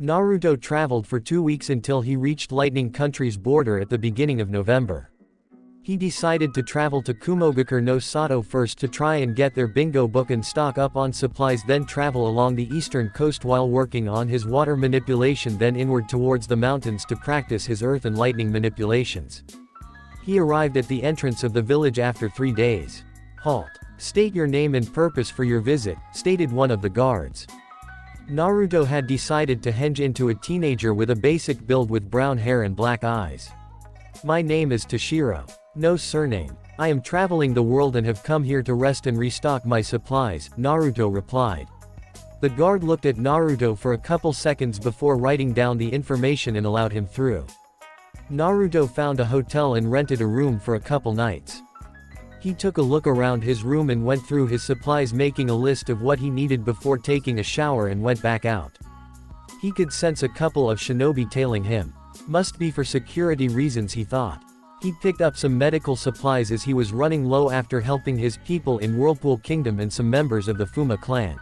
Naruto traveled for 2 weeks until he reached Lightning Country's border at the beginning of November. He decided to travel to Kumogakure no Sato first to try and get their bingo book and stock up on supplies, then travel along the eastern coast while working on his water manipulation, then inward towards the mountains to practice his earth and lightning manipulations. He arrived at the entrance of the village after 3 days. "Halt. State your name and purpose for your visit," stated one of the guards. Naruto had decided to henge into a teenager with a basic build with brown hair and black eyes. "My name is Toshiro. No surname. I am traveling the world and have come here to rest and restock my supplies," Naruto replied. The guard looked at Naruto for a couple seconds before writing down the information and allowed him through. Naruto found a hotel and rented a room for a couple nights. He took a look around his room and went through his supplies, making a list of what he needed before taking a shower, and went back out. He could sense a couple of shinobi tailing him. Must be for security reasons, he thought. He picked up some medical supplies as he was running low after helping his people in Whirlpool Kingdom and some members of the Fuma clan.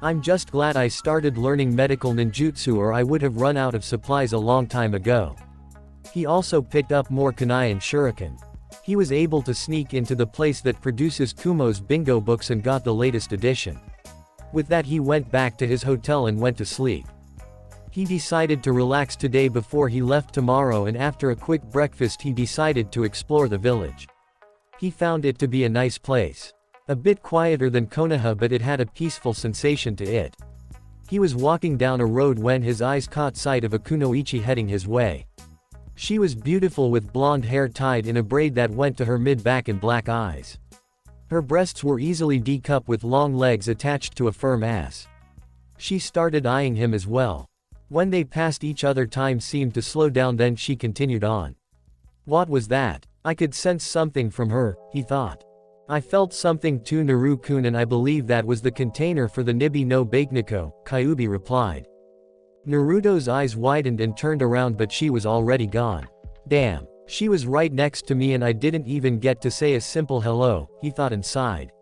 "I'm just glad I started learning medical ninjutsu, or I would have run out of supplies a long time ago." He also picked up more kunai and shuriken. He was able to sneak into the place that produces Kumo's bingo books and got the latest edition. With that, he went back to his hotel and went to sleep. He decided to relax today before he left tomorrow, and after a quick breakfast he decided to explore the village. He found it to be a nice place. A bit quieter than Konoha, but it had a peaceful sensation to it. He was walking down a road when his eyes caught sight of a kunoichi heading his way. She was beautiful with blonde hair tied in a braid that went to her mid-back and black eyes. Her breasts were easily D-cup with long legs attached to a firm ass. She started eyeing him as well. When they passed each other, time seemed to slow down, then she continued on. "What was that? I could sense something from her," he thought. "I felt something too, Naru-kun, and I believe that was the container for the Nibi no Bakeniko," Kyuubi replied. Naruto's eyes widened and turned around, but she was already gone. "Damn. She was right next to me and I didn't even get to say a simple hello," he thought inside.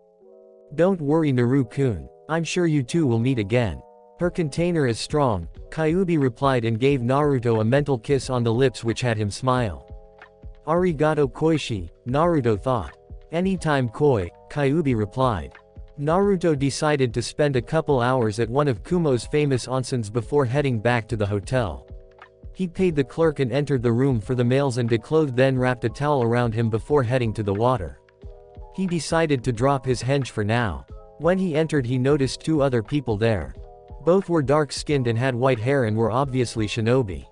"Don't worry, Naru-kun. I'm sure you two will meet again. Her container is strong," Kyuubi replied and gave Naruto a mental kiss on the lips which had him smile. "Arigato koishi," Naruto thought. "Anytime koi," Kyuubi replied. Naruto decided to spend a couple hours at one of Kumo's famous onsens before heading back to the hotel. He paid the clerk and entered the room for the males and declothed, then wrapped a towel around him before heading to the water. He decided to drop his henge for now. When he entered, he noticed 2 other people there. Both were dark-skinned and had white hair and were obviously shinobi.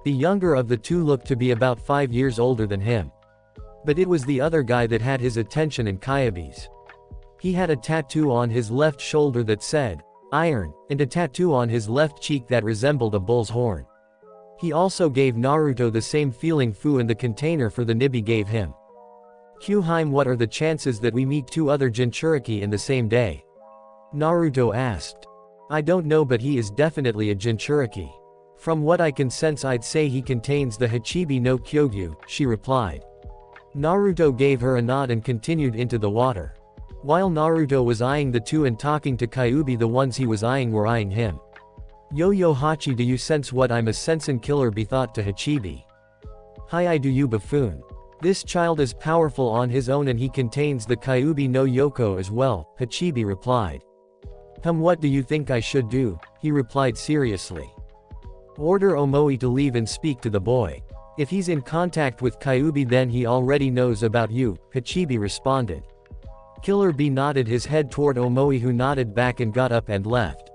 The younger of the 2 looked to be about 5 years older than him. But it was the other guy that had his attention and Kyuubi's. He had a tattoo on his left shoulder that said, "Iron," and a tattoo on his left cheek that resembled a bull's horn. He also gave Naruto the same feeling Fu and the container for the Nibi gave him. "Kyuheim, what are the chances that we meet 2 other Jinchuriki in the same day?" Naruto asked. "I don't know, but he is definitely a Jinchuriki. From what I can sense, I'd say he contains the Hachibi no Kyogyu," she replied. Naruto gave her a nod and continued into the water. While Naruto was eyeing the 2 and talking to Kyuubi, the ones he was eyeing were eyeing him. "Yo Hachi, do you sense what I'm a sensen killer?" bethought to Hachibi. "Hi, I do, you buffoon. This child is powerful on his own and he contains the Kyuubi no Yoko as well," Hachibi replied. What do you think I should do?" he replied seriously. "Order Omoi to leave and speak to the boy. If he's in contact with Kyuubi, then he already knows about you," Hachibi responded. Killer B nodded his head toward Omoi, who nodded back and got up and left.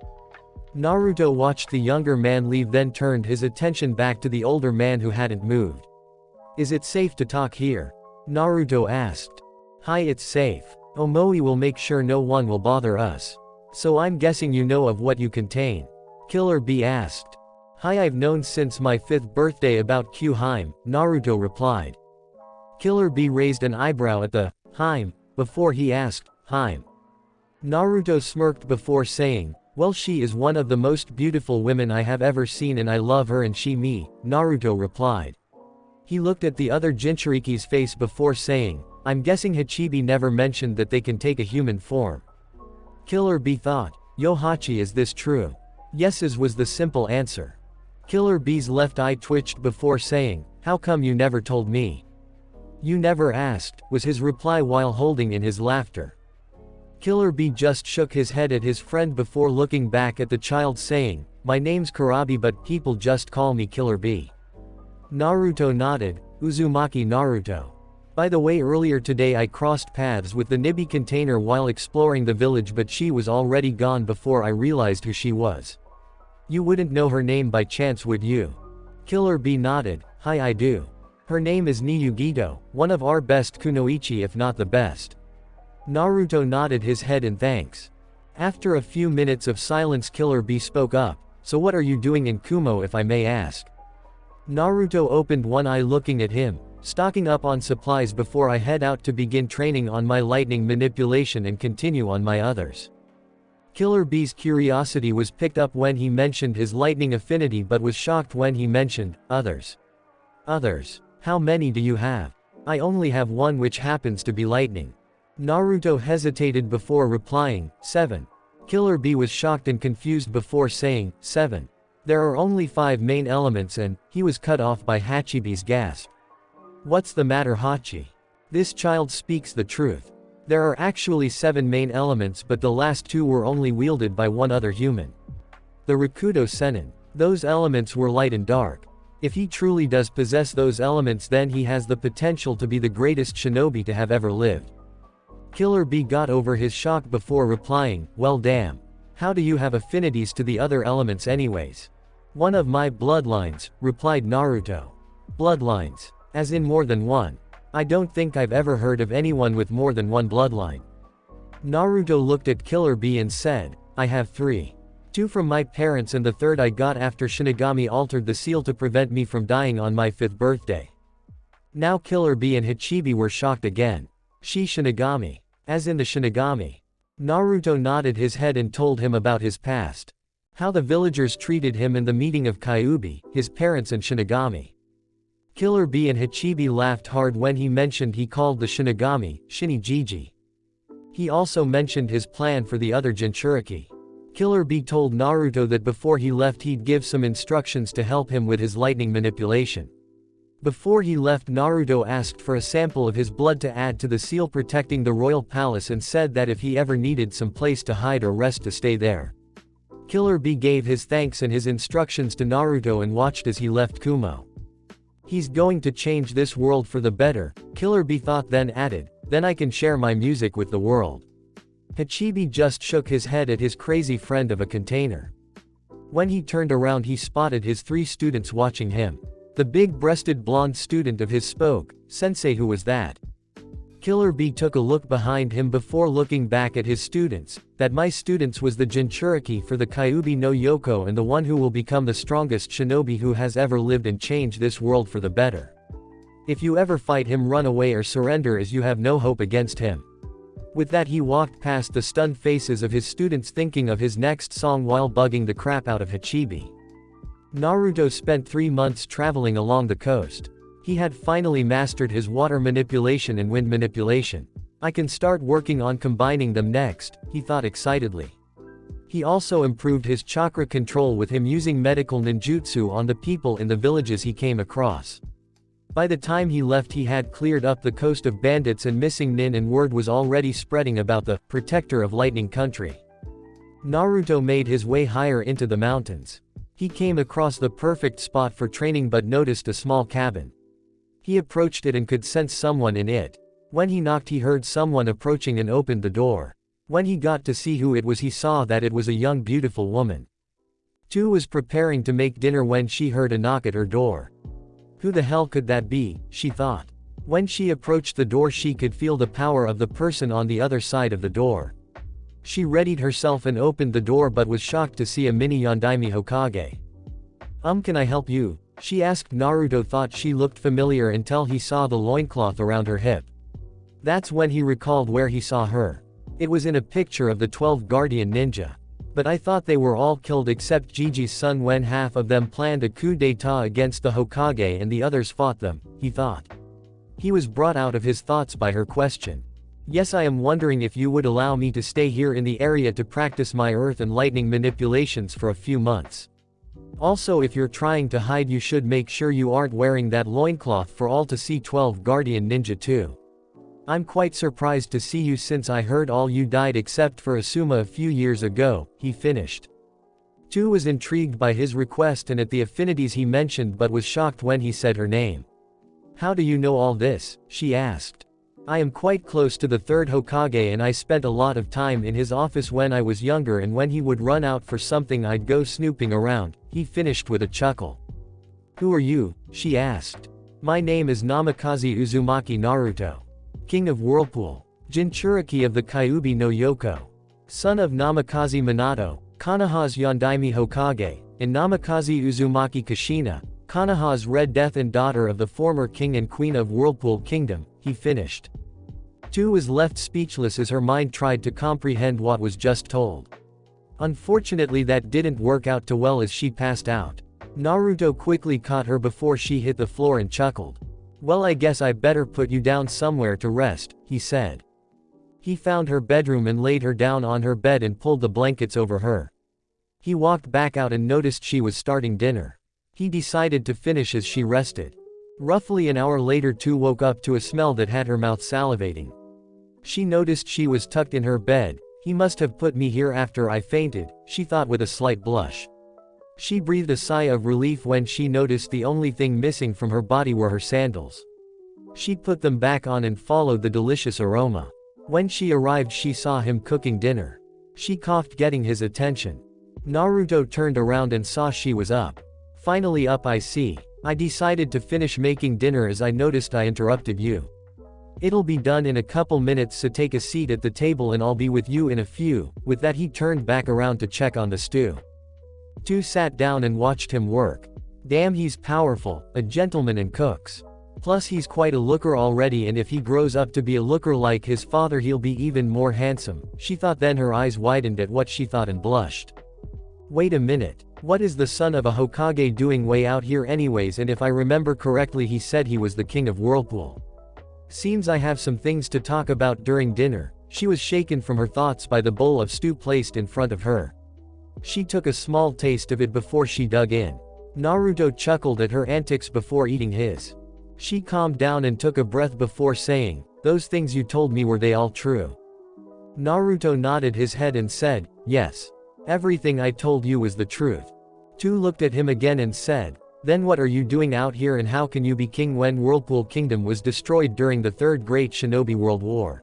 Naruto watched the younger man leave, then turned his attention back to the older man who hadn't moved. "Is it safe to talk here?" Naruto asked. "Hi, it's safe. Omoi will make sure no one will bother us. So I'm guessing you know of what you contain?" Killer B asked. "Hi, I've known since my 5th birthday about Kyuheim," Naruto replied. Killer B raised an eyebrow at the Heim before he asked, "Heim?" Naruto smirked before saying, "Well, she is one of the most beautiful women I have ever seen and I love her and she me," Naruto replied. He looked at the other Jinchuriki's face before saying, "I'm guessing Hachibi never mentioned that they can take a human form." Killer B thought, "Yo Hachi, is this true?" Yeses was the simple answer. Killer Bee's left eye twitched before saying, "How come you never told me?" "You never asked," was his reply while holding in his laughter. Killer Bee just shook his head at his friend before looking back at the child saying, "My name's Kurabi but people just call me Killer Bee." Naruto nodded. Uzumaki Naruto. By the way, earlier today I crossed paths with the Nibi container while exploring the village, but she was already gone before I realized who she was. You wouldn't know her name by chance, would you? Killer Bee nodded. Hi, I do. Her name is Niyugito, one of our best kunoichi if not the best. Naruto nodded his head in thanks. After a few minutes of silence, Killer Bee spoke up. So what are you doing in Kumo, if I may ask? Naruto opened one eye looking at him. Stocking up on supplies before I head out to begin training on my lightning manipulation and continue on my others. Killer Bee's curiosity was picked up when he mentioned his lightning affinity but was shocked when he mentioned others. Others? How many do you have? I only have one, which happens to be lightning. Naruto hesitated before replying, 7. Killer Bee was shocked and confused before saying, 7. There are only 5 main elements and, he was cut off by Hachibi's gasp. What's the matter, Hachi? This child speaks the truth. There are actually 7 main elements, but the last 2 were only wielded by one other human. The Rakudo Zenin. Those elements were light and dark. If he truly does possess those elements, then he has the potential to be the greatest shinobi to have ever lived. Killer Bee got over his shock before replying, well damn. How do you have affinities to the other elements anyways? One of my bloodlines, replied Naruto. Bloodlines? As in more than one? I don't think I've ever heard of anyone with more than one bloodline. Naruto looked at Killer Bee and said, I have 3. 2 from my parents and the 3rd I got after Shinigami altered the seal to prevent me from dying on my 5th birthday. Now Killer Bee and Hachibi were shocked again. She Shinigami. As in the Shinigami. Naruto nodded his head and told him about his past. How the villagers treated him in the meeting of Kyuubi, his parents and Shinigami. Killer Bee and Hachibi laughed hard when he mentioned he called the Shinigami, Shinigiji. He also mentioned his plan for the other Jinchuriki. Killer Bee told Naruto that before he left he'd give some instructions to help him with his lightning manipulation. Before he left, Naruto asked for a sample of his blood to add to the seal protecting the royal palace and said that if he ever needed some place to hide or rest to stay there. Killer Bee gave his thanks and his instructions to Naruto and watched as he left Kumo. He's going to change this world for the better, Killer Bee thought, then added, then I can share my music with the world. Hachibi just shook his head at his crazy friend of a container. When he turned around he spotted his 3 students watching him. The big-breasted blonde student of his spoke, Sensei, who was that? Killer Bee took a look behind him before looking back at his students. That my students was the Jinchuriki for the Kyuubi no Yoko and the one who will become the strongest shinobi who has ever lived and change this world for the better. If you ever fight him, run away or surrender, as you have no hope against him. With that he walked past the stunned faces of his students thinking of his next song while bugging the crap out of Hachibi. Naruto spent 3 months traveling along the coast. He had finally mastered his water manipulation and wind manipulation. I can start working on combining them next, he thought excitedly. He also improved his chakra control with him using medical ninjutsu on the people in the villages he came across. By the time he left he had cleared up the coast of bandits and missing nin, and word was already spreading about the protector of lightning country. Naruto made his way higher into the mountains. He came across the perfect spot for training but noticed a small cabin. He approached it and could sense someone in it. When he knocked he heard someone approaching and opened the door. When he got to see who it was he saw that it was a young beautiful woman. Tu was preparing to make dinner when she heard a knock at her door. Who the hell could that be, she thought. When she approached the door she could feel the power of the person on the other side of the door. She readied herself and opened the door but was shocked to see a mini Yondaime Hokage. Can I help you? She asked. Naruto thought she looked familiar until he saw the loincloth around her hip. That's when he recalled where he saw her. It was in a picture of the 12 guardian ninja. But I thought they were all killed except Jiji's son when half of them planned a coup d'etat against the Hokage and the others fought them, he thought. He was brought out of his thoughts by her question. Yes, I am wondering if you would allow me to stay here in the area to practice my earth and lightning manipulations for a few months. Also, if you're trying to hide, you should make sure you aren't wearing that loincloth for all to see. 12 Guardian Ninja 2. I'm quite surprised to see you since I heard all you died except for Asuma a few years ago, he finished. 2 was intrigued by his request and at the affinities he mentioned but was shocked when he said her name. How do you know all this? She asked. I am quite close to the third Hokage and I spent a lot of time in his office when I was younger, and when he would run out for something I'd go snooping around, he finished with a chuckle. Who are you? She asked. My name is Namikaze Uzumaki Naruto. King of Whirlpool. Jinchuriki of the Kyuubi no Yoko. Son of Namikaze Minato, Konoha's Yondaime Hokage, and Namikaze Uzumaki Kushina, Konoha's Red Death and daughter of the former king and queen of Whirlpool Kingdom, he finished. 2 was left speechless as her mind tried to comprehend what was just told. Unfortunately, that didn't work out too well as she passed out. Naruto quickly caught her before she hit the floor and chuckled. Well, I guess I better put you down somewhere to rest, he said. He found her bedroom and laid her down on her bed and pulled the blankets over her. He walked back out and noticed she was starting dinner. He decided to finish as she rested. Roughly an hour later, 2 woke up to a smell that had her mouth salivating. She noticed she was tucked in her bed. He must have put me here after I fainted, she thought with a slight blush. She breathed a sigh of relief when she noticed the only thing missing from her body were her sandals. She put them back on and followed the delicious aroma. When she arrived, she saw him cooking dinner. She coughed, getting his attention. Naruto turned around and saw she was up. Finally up, I see. I decided to finish making dinner as I noticed I interrupted you. It'll be done in a couple minutes, so take a seat at the table and I'll be with you in a few. With that, he turned back around to check on the stew. 2 sat down and watched him work. Damn, he's powerful, a gentleman and cooks. Plus he's quite a looker already, and if he grows up to be a looker like his father, he'll be even more handsome, she thought. Then her eyes widened at what she thought and blushed. Wait a minute. What is the son of a Hokage doing way out here anyways? And if I remember correctly, he said he was the king of Whirlpool. Seems I have some things to talk about during dinner. She was shaken from her thoughts by the bowl of stew placed in front of her. She took a small taste of it before she dug in. Naruto chuckled at her antics before eating his. She calmed down and took a breath before saying, those things you told me, were they all true? Naruto nodded his head and said, yes. Everything I told you was the truth. 2 looked at him again and said, then what are you doing out here, and how can you be king when Whirlpool Kingdom was destroyed during the Third Great Shinobi World War?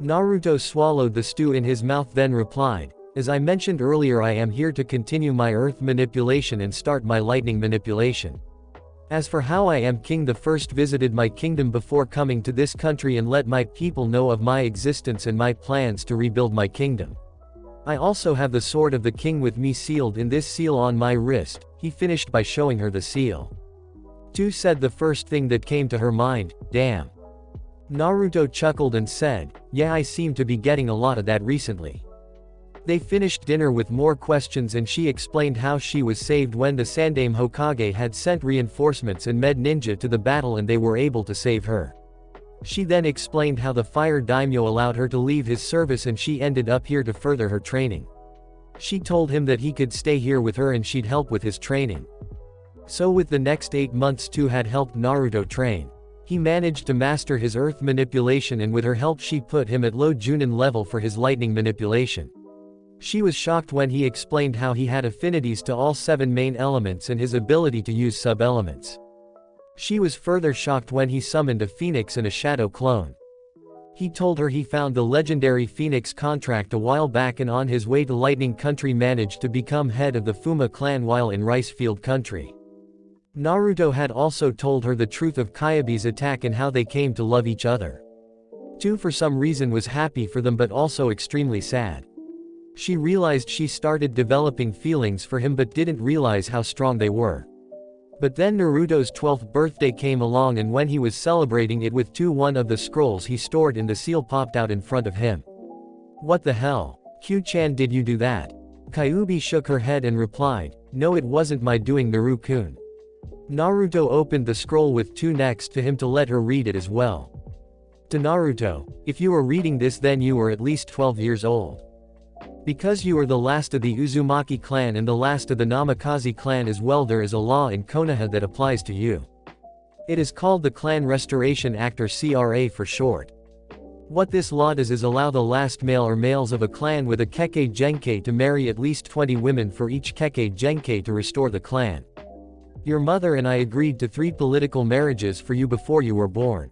Naruto swallowed the stew in his mouth, then replied, as I mentioned earlier, I am here to continue my earth manipulation and start my lightning manipulation. As for how I am king, the first visited my kingdom before coming to this country and let my people know of my existence and my plans to rebuild my kingdom. I also have the sword of the king with me sealed in this seal on my wrist, he finished by showing her the seal. 2 said the first thing that came to her mind, damn. Naruto chuckled and said, yeah, I seem to be getting a lot of that recently. They finished dinner with more questions, and she explained how she was saved when the Sandaime Hokage had sent reinforcements and med ninja to the battle and they were able to save her. She then explained how the fire daimyo allowed her to leave his service and she ended up here to further her training. She told him that he could stay here with her and she'd help with his training. So with the next 8 months, 2 had helped Naruto train. He managed to master his earth manipulation, and with her help she put him at low Junin level for his lightning manipulation. She was shocked when he explained how he had affinities to all 7 main elements and his ability to use sub-elements. She was further shocked when he summoned a phoenix and a shadow clone. He told her he found the legendary phoenix contract a while back and on his way to Lightning Country managed to become head of the Fuma clan while in Ricefield Country. Naruto had also told her the truth of Kyabe's attack and how they came to love each other. 2 for some reason was happy for them but also extremely sad. She realized she started developing feelings for him but didn't realize how strong they were. But then Naruto's 12th birthday came along, and when he was celebrating it with 2, one of the scrolls he stored in the seal popped out in front of him. What the hell? Q-chan, did you do that? Kyuubi shook her head and replied, no, it wasn't my doing, Naru-kun. Naruto opened the scroll with 2 next to him to let her read it as well. To Naruto, if you are reading this then you are at least 12 years old. Because you are the last of the Uzumaki clan and the last of the Namikaze clan as well, there is a law in Konoha that applies to you. It is called the Clan Restoration Act, or CRA for short. What this law does is allow the last male or males of a clan with a Kekkei Genkei to marry at least 20 women for each Kekkei Genkei to restore the clan. Your mother and I agreed to 3 political marriages for you before you were born.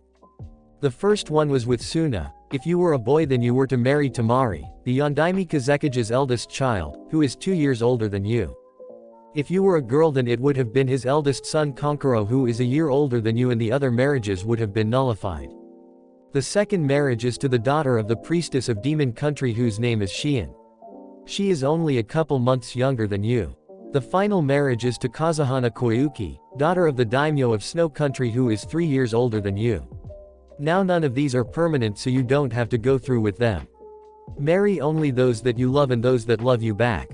The first one was with Suna. If you were a boy then you were to marry Tamari, the Yondaime Kazekage's eldest child, who is 2 years older than you. If you were a girl then it would have been his eldest son Kankuro, who is a year older than you, and the other marriages would have been nullified. The second marriage is to the daughter of the priestess of Demon Country whose name is Shion. She is only a couple months younger than you. The final marriage is to Kazuhana Koyuki, daughter of the daimyo of Snow Country who is 3 years older than you. Now none of these are permanent, so you don't have to go through with them. Marry only those that you love and those that love you back.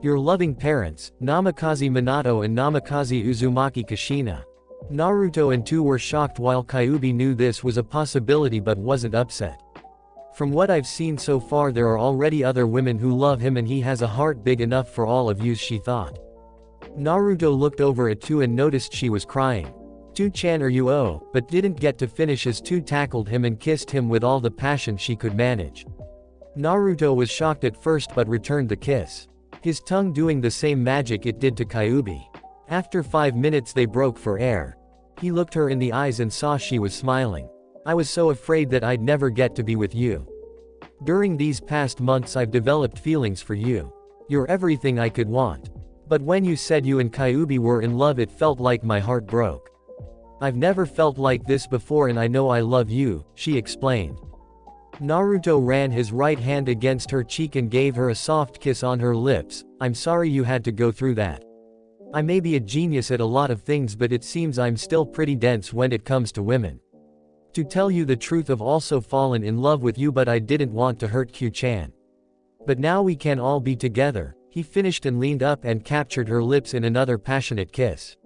Your loving parents, Namikaze Minato and Namikaze Uzumaki Kushina. Naruto and Tu were shocked while Kyuubi knew this was a possibility but wasn't upset. From what I've seen so far there are already other women who love him and he has a heart big enough for all of you, she thought. Naruto looked over at Tu and noticed she was crying. Tu-chan, are you but didn't get to finish as Tu tackled him and kissed him with all the passion she could manage. Naruto was shocked at first but returned the kiss. His tongue doing the same magic it did to Kyuubi. After 5 minutes they broke for air. He looked her in the eyes and saw she was smiling. I was so afraid that I'd never get to be with you. During these past months I've developed feelings for you. You're everything I could want. But when you said you and Kyuubi were in love it felt like my heart broke. I've never felt like this before and I know I love you, she explained. Naruto ran his right hand against her cheek and gave her a soft kiss on her lips. I'm sorry you had to go through that. I may be a genius at a lot of things but it seems I'm still pretty dense when it comes to women. To tell you the truth, I've also fallen in love with you but I didn't want to hurt Q-chan. But now we can all be together, he finished and leaned up and captured her lips in another passionate kiss.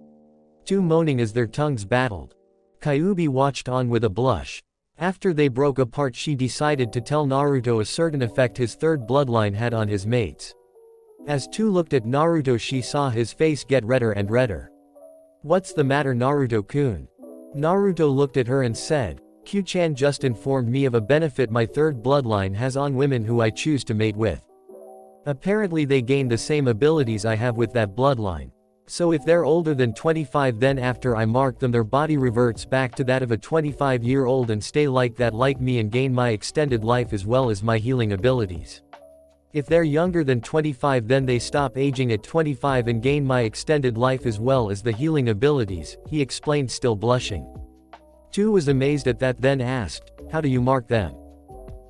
Two moaning as their tongues battled. Kyuubi watched on with a blush. After they broke apart she decided to tell Naruto a certain effect his third bloodline had on his mates. As Tu looked at Naruto she saw his face get redder and redder. What's the matter Naruto-kun? Naruto looked at her and said, Q-chan just informed me of a benefit my third bloodline has on women who I choose to mate with. Apparently they gain the same abilities I have with that bloodline. So if they're older than 25 then after I mark them their body reverts back to that of a 25-year-old and stay like that like me and gain my extended life as well as my healing abilities. If they're younger than 25 then they stop aging at 25 and gain my extended life as well as the healing abilities, he explained still blushing. Tu was amazed at that then asked, how do you mark them?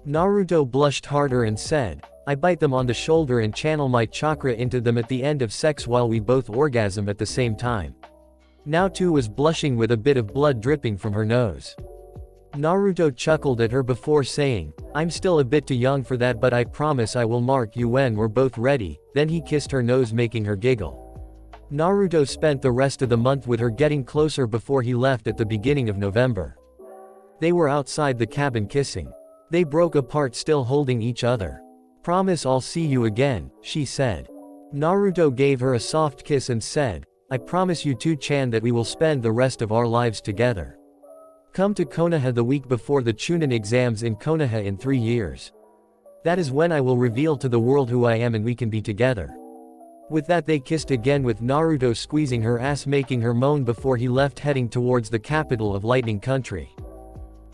Naruto blushed harder and said, I bite them on the shoulder and channel my chakra into them at the end of sex while we both orgasm at the same time. Now Tu was blushing with a bit of blood dripping from her nose. Naruto chuckled at her before saying, I'm still a bit too young for that but I promise I will mark you when we're both ready, then he kissed her nose making her giggle. Naruto spent the rest of the month with her getting closer before he left at the beginning of November. They were outside the cabin kissing. They broke apart still holding each other. Promise I'll see you again, she said. Naruto gave her a soft kiss and said, I promise you Tu-chan that we will spend the rest of our lives together. Come to Konoha the week before the Chunin exams in Konoha in 3 years. That is when I will reveal to the world who I am and we can be together. With that they kissed again with Naruto squeezing her ass making her moan before he left heading towards the capital of Lightning Country.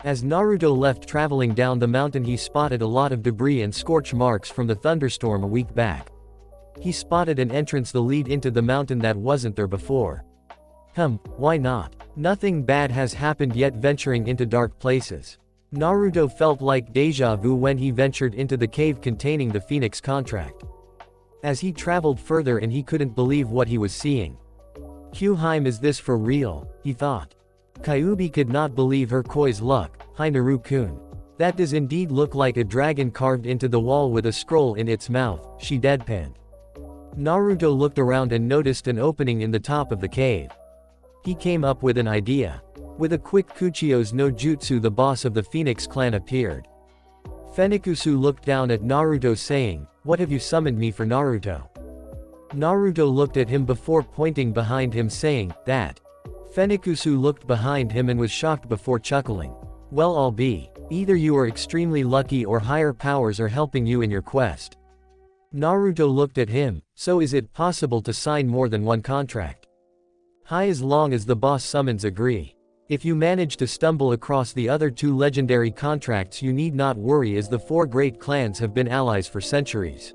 As Naruto left traveling down the mountain he spotted a lot of debris and scorch marks from the thunderstorm a week back. He spotted an entrance that lead into the mountain that wasn't there before. Why not? Nothing bad has happened yet venturing into dark places. Naruto felt like deja vu when he ventured into the cave containing the Phoenix contract. As he traveled further and he couldn't believe what he was seeing. Q-heim, is this for real? He thought. Kyuubi could not believe her koi's luck. Hi Naru-kun. That does indeed look like a dragon carved into the wall with a scroll in its mouth, she deadpanned. Naruto looked around and noticed an opening in the top of the cave. He came up with an idea. With a quick Kuchio's no jutsu, the boss of the Phoenix clan appeared. Fenikusu looked down at Naruto saying, "What have you summoned me for, Naruto?" Naruto looked at him before pointing behind him saying, "That." Fenikusu looked behind him and was shocked before chuckling. "Well, I'll be. Either you are extremely lucky or higher powers are helping you in your quest." Naruto looked at him, "So is it possible to sign more than one contract?" "Hi, as long as the boss summons agree. If you manage to stumble across the other 2 legendary contracts, you need not worry, as the 4 great clans have been allies for centuries.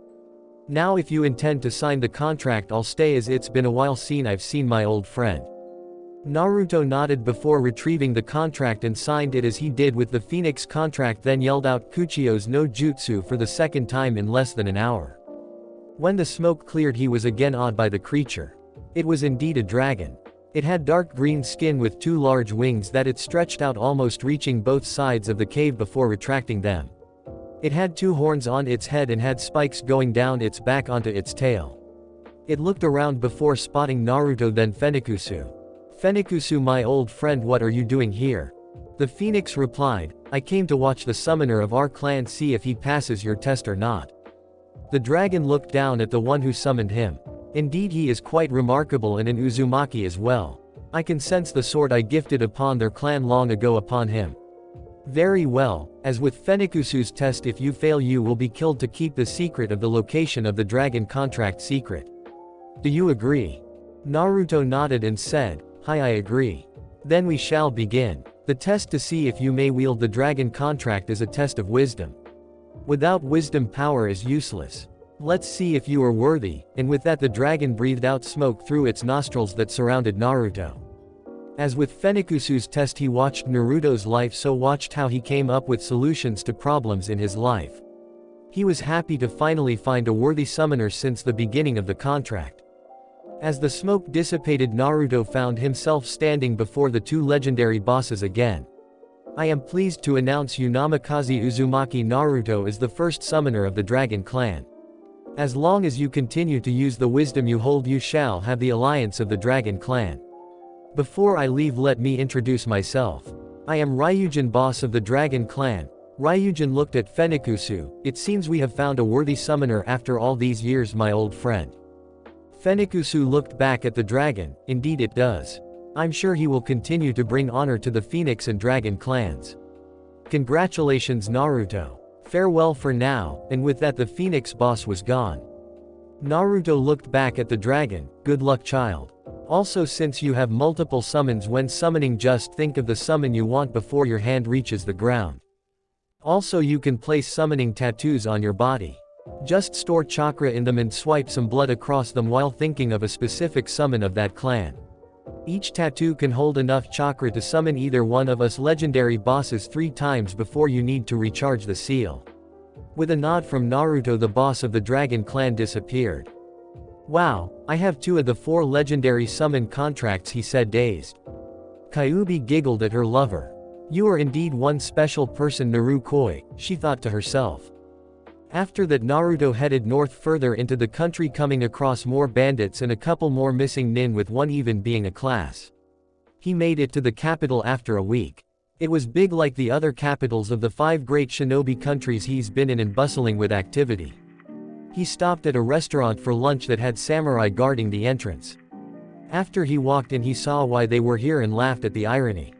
Now if you intend to sign the contract, I'll stay, as it's been a while since I've seen my old friend." Naruto nodded before retrieving the contract and signed it as he did with the Phoenix contract, then yelled out Kuchio's no jutsu for the second time in less than an hour. When the smoke cleared, he was again awed by the creature. It was indeed a dragon. It had dark green skin with 2 large wings that it stretched out, almost reaching both sides of the cave before retracting them. It had 2 horns on its head and had spikes going down its back onto its tail. It looked around before spotting Naruto, then Fenikusu. "Fenikusu, my old friend, what are you doing here?" The Phoenix replied, "I came to watch the summoner of our clan, see if he passes your test or not." The dragon looked down at the one who summoned him. "Indeed, he is quite remarkable, and an Uzumaki as well. I can sense the sword I gifted upon their clan long ago upon him." "Very well. As with Fenikusu's test, if you fail, you will be killed to keep the secret of the location of the dragon contract secret. Do you agree?" Naruto nodded and said, "Hi, I agree. Then we shall begin. The test to see if you may wield the dragon contract is a test of wisdom. Without wisdom, power is useless. Let's see if you are worthy," and with that the dragon breathed out smoke through its nostrils that surrounded Naruto. As with Fenikusu's test, he watched Naruto's life, so watched how he came up with solutions to problems in his life. He was happy to finally find a worthy summoner since the beginning of the contract. As the smoke dissipated, Naruto found himself standing before the 2 legendary bosses again. "I am pleased to announce you, Namikaze Uzumaki Naruto, is the first summoner of the Dragon Clan. As long as you continue to use the wisdom you hold, you shall have the alliance of the Dragon Clan. Before I leave, let me introduce myself. I am Ryujin, boss of the Dragon Clan." Ryujin looked at Fenikusu. "It seems we have found a worthy summoner after all these years, my old friend." Fenikusu looked back at the dragon. "Indeed it does. I'm sure he will continue to bring honor to the Phoenix and Dragon clans. Congratulations, Naruto. Farewell for now," and with that the Phoenix boss was gone. Naruto looked back at the dragon. "Good luck, child. Also, since you have multiple summons, when summoning, just think of the summon you want before your hand reaches the ground. Also, you can place summoning tattoos on your body. Just store chakra in them and swipe some blood across them while thinking of a specific summon of that clan. Each tattoo can hold enough chakra to summon either one of us legendary bosses 3 times before you need to recharge the seal." With a nod from Naruto, the boss of the Dragon Clan disappeared. "Wow, I have 2 of the 4 legendary summon contracts," he said, dazed. Kyuubi giggled at her lover. "You are indeed one special person, Narukoi," she thought to herself. After that, Naruto headed north further into the country, coming across more bandits and a couple more missing nin, with one even being a class. He made it to the capital after a week. It was big like the other capitals of the 5 great shinobi countries he's been in, and bustling with activity. He stopped at a restaurant for lunch that had samurai guarding the entrance. After he walked in, he saw why they were here and laughed at the irony.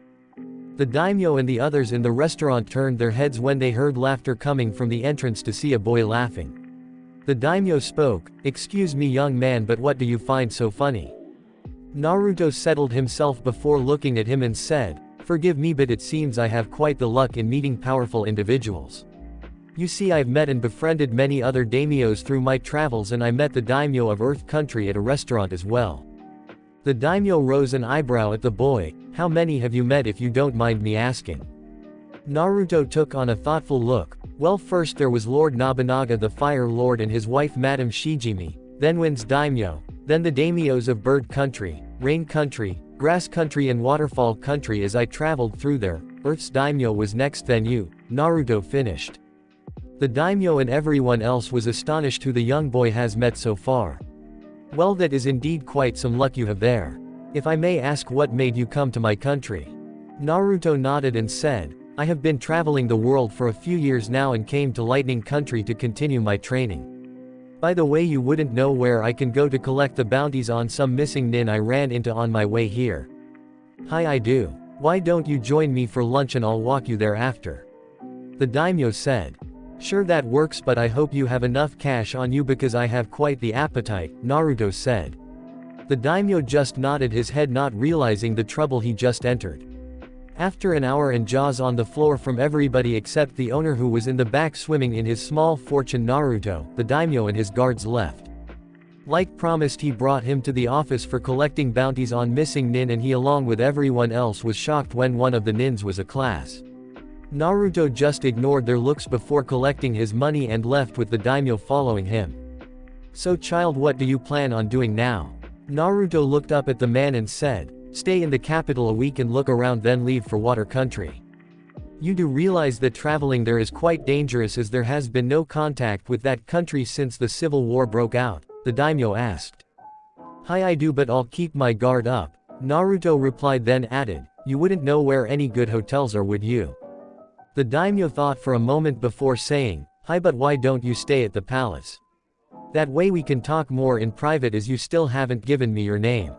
The daimyo and the others in the restaurant turned their heads when they heard laughter coming from the entrance to see a boy laughing. The daimyo spoke, "Excuse me, young man, but what do you find so funny?" Naruto settled himself before looking at him and said, "Forgive me, but it seems I have quite the luck in meeting powerful individuals. You see, I've met and befriended many other daimyos through my travels, and I met the daimyo of Earth Country at a restaurant as well." The daimyo rose an eyebrow at the boy. "How many have you met, if you don't mind me asking?" Naruto took on a thoughtful look. "Well, first there was Lord Nobunaga the Fire Lord and his wife Madame Shijimi, then Wind's daimyo, then the daimyos of Bird Country, Rain Country, Grass Country and Waterfall Country. As I traveled through there, Earth's daimyo was next, then you." Naruto finished. The daimyo and everyone else was astonished who the young boy has met so far. "Well, that is indeed quite some luck you have there. If I may ask, what made you come to my country?" Naruto nodded and said, I have been traveling the world for a few years now and came to Lightning Country to continue my training. By the way, you wouldn't know where I can go to collect the bounties on some missing nin I ran into on my way here. Hi, I do. Why don't you join me for lunch and I'll walk you there after? The daimyo said. Sure, that works, but I hope you have enough cash on you because I have quite the appetite, Naruto said. The daimyo just nodded his head, not realizing the trouble he just entered. After an hour and jaws on the floor from everybody except the owner, who was in the back swimming in his small fortune, Naruto, the daimyo and his guards left. Like promised, he brought him to the office for collecting bounties on missing nin, and he along with everyone else was shocked when one of the nins was a class. Naruto just ignored their looks before collecting his money and left with the daimyo following him. So child, what do you plan on doing now? Naruto looked up at the man and said, stay in the capital a week and look around, then leave for Water Country. You do realize that traveling there is quite dangerous, as there has been no contact with that country since the civil war broke out, the daimyo asked. Hi, I do, but I'll keep my guard up, Naruto replied, then added, you wouldn't know where any good hotels are, would you? The daimyo thought for a moment before saying, hi, but why don't you stay at the palace? That way we can talk more in private, as you still haven't given me your name.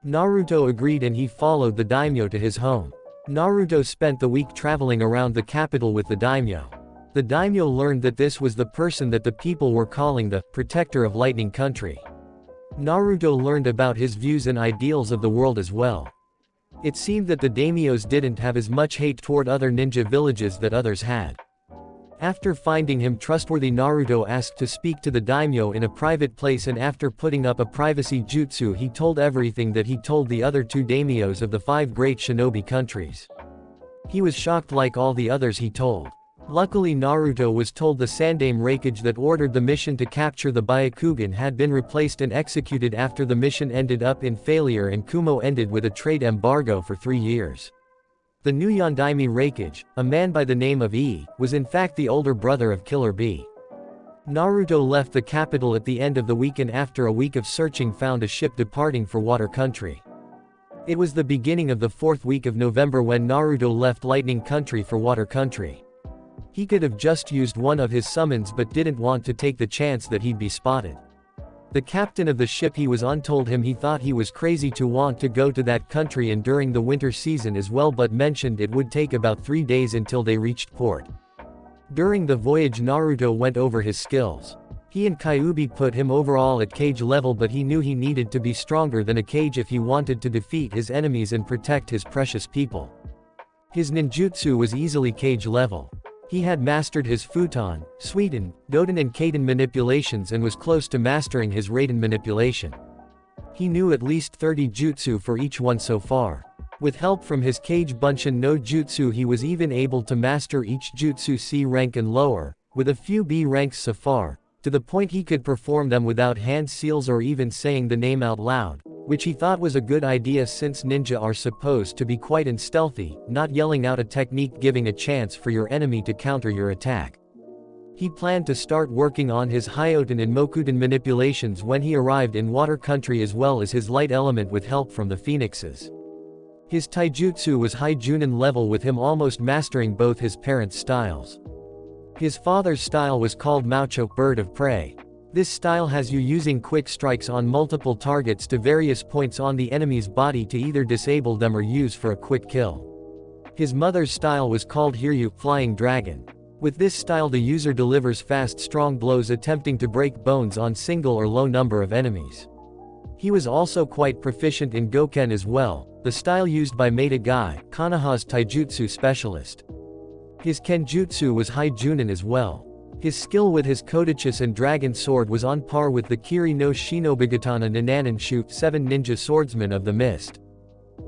Naruto agreed and he followed the daimyo to his home. Naruto spent the week traveling around the capital with the daimyo. The daimyo learned that this was the person that the people were calling the protector of Lightning Country. Naruto learned about his views and ideals of the world as well. It seemed that the daimyos didn't have as much hate toward other ninja villages that others had. After finding him trustworthy, Naruto asked to speak to the daimyo in a private place, and after putting up a privacy jutsu, he told everything that he told the other two daimyos of the 5 great shinobi countries. He was shocked like all the others he told. Luckily, Naruto was told the Sandaime Raikage that ordered the mission to capture the Byakugan had been replaced and executed after the mission ended up in failure and Kumo ended with a trade embargo for 3 years. The new Yondaime Raikage, a man by the name of E, was in fact the older brother of Killer B. Naruto left the capital at the end of the week and after a week of searching found a ship departing for Water Country. It was the beginning of the 4th week of November when Naruto left Lightning Country for Water Country. He could have just used one of his summons but didn't want to take the chance that he'd be spotted. The captain of the ship he was on told him he thought he was crazy to want to go to that country and during the winter season as well, but mentioned it would take about 3 days until they reached port. During the voyage, Naruto went over his skills. He and Kyuubi put him overall at Kage level, but he knew he needed to be stronger than a Kage if he wanted to defeat his enemies and protect his precious people. His ninjutsu was easily Kage level. He had mastered his Futon, Suiten, Goten and Kaden manipulations and was close to mastering his Raiden manipulation. He knew at least 30 jutsu for each one so far. With help from his Kage Bunshin no Jutsu, he was even able to master each jutsu C rank and lower, with a few B ranks so far, to the point he could perform them without hand seals or even saying the name out loud, which he thought was a good idea since ninja are supposed to be quiet and stealthy, not yelling out a technique giving a chance for your enemy to counter your attack. He planned to start working on his Hyoten and Mokuden manipulations when he arrived in Water Country, as well as his light element with help from the phoenixes. His taijutsu was high Junin level, with him almost mastering both his parents' styles. His father's style was called Maucho, Bird of Prey. This style has you using quick strikes on multiple targets to various points on the enemy's body to either disable them or use for a quick kill. His mother's style was called Hiryu, Flying Dragon. With this style the user delivers fast strong blows attempting to break bones on single or low number of enemies. He was also quite proficient in Goken as well, the style used by Maeda Gai, Konoha's taijutsu specialist. His Kenjutsu was high Junin as well. His skill with his Kodachi and Dragon Sword was on par with the Kiri no Shinobigatana Nananin Shoot 7 Ninja Swordsman of the Mist.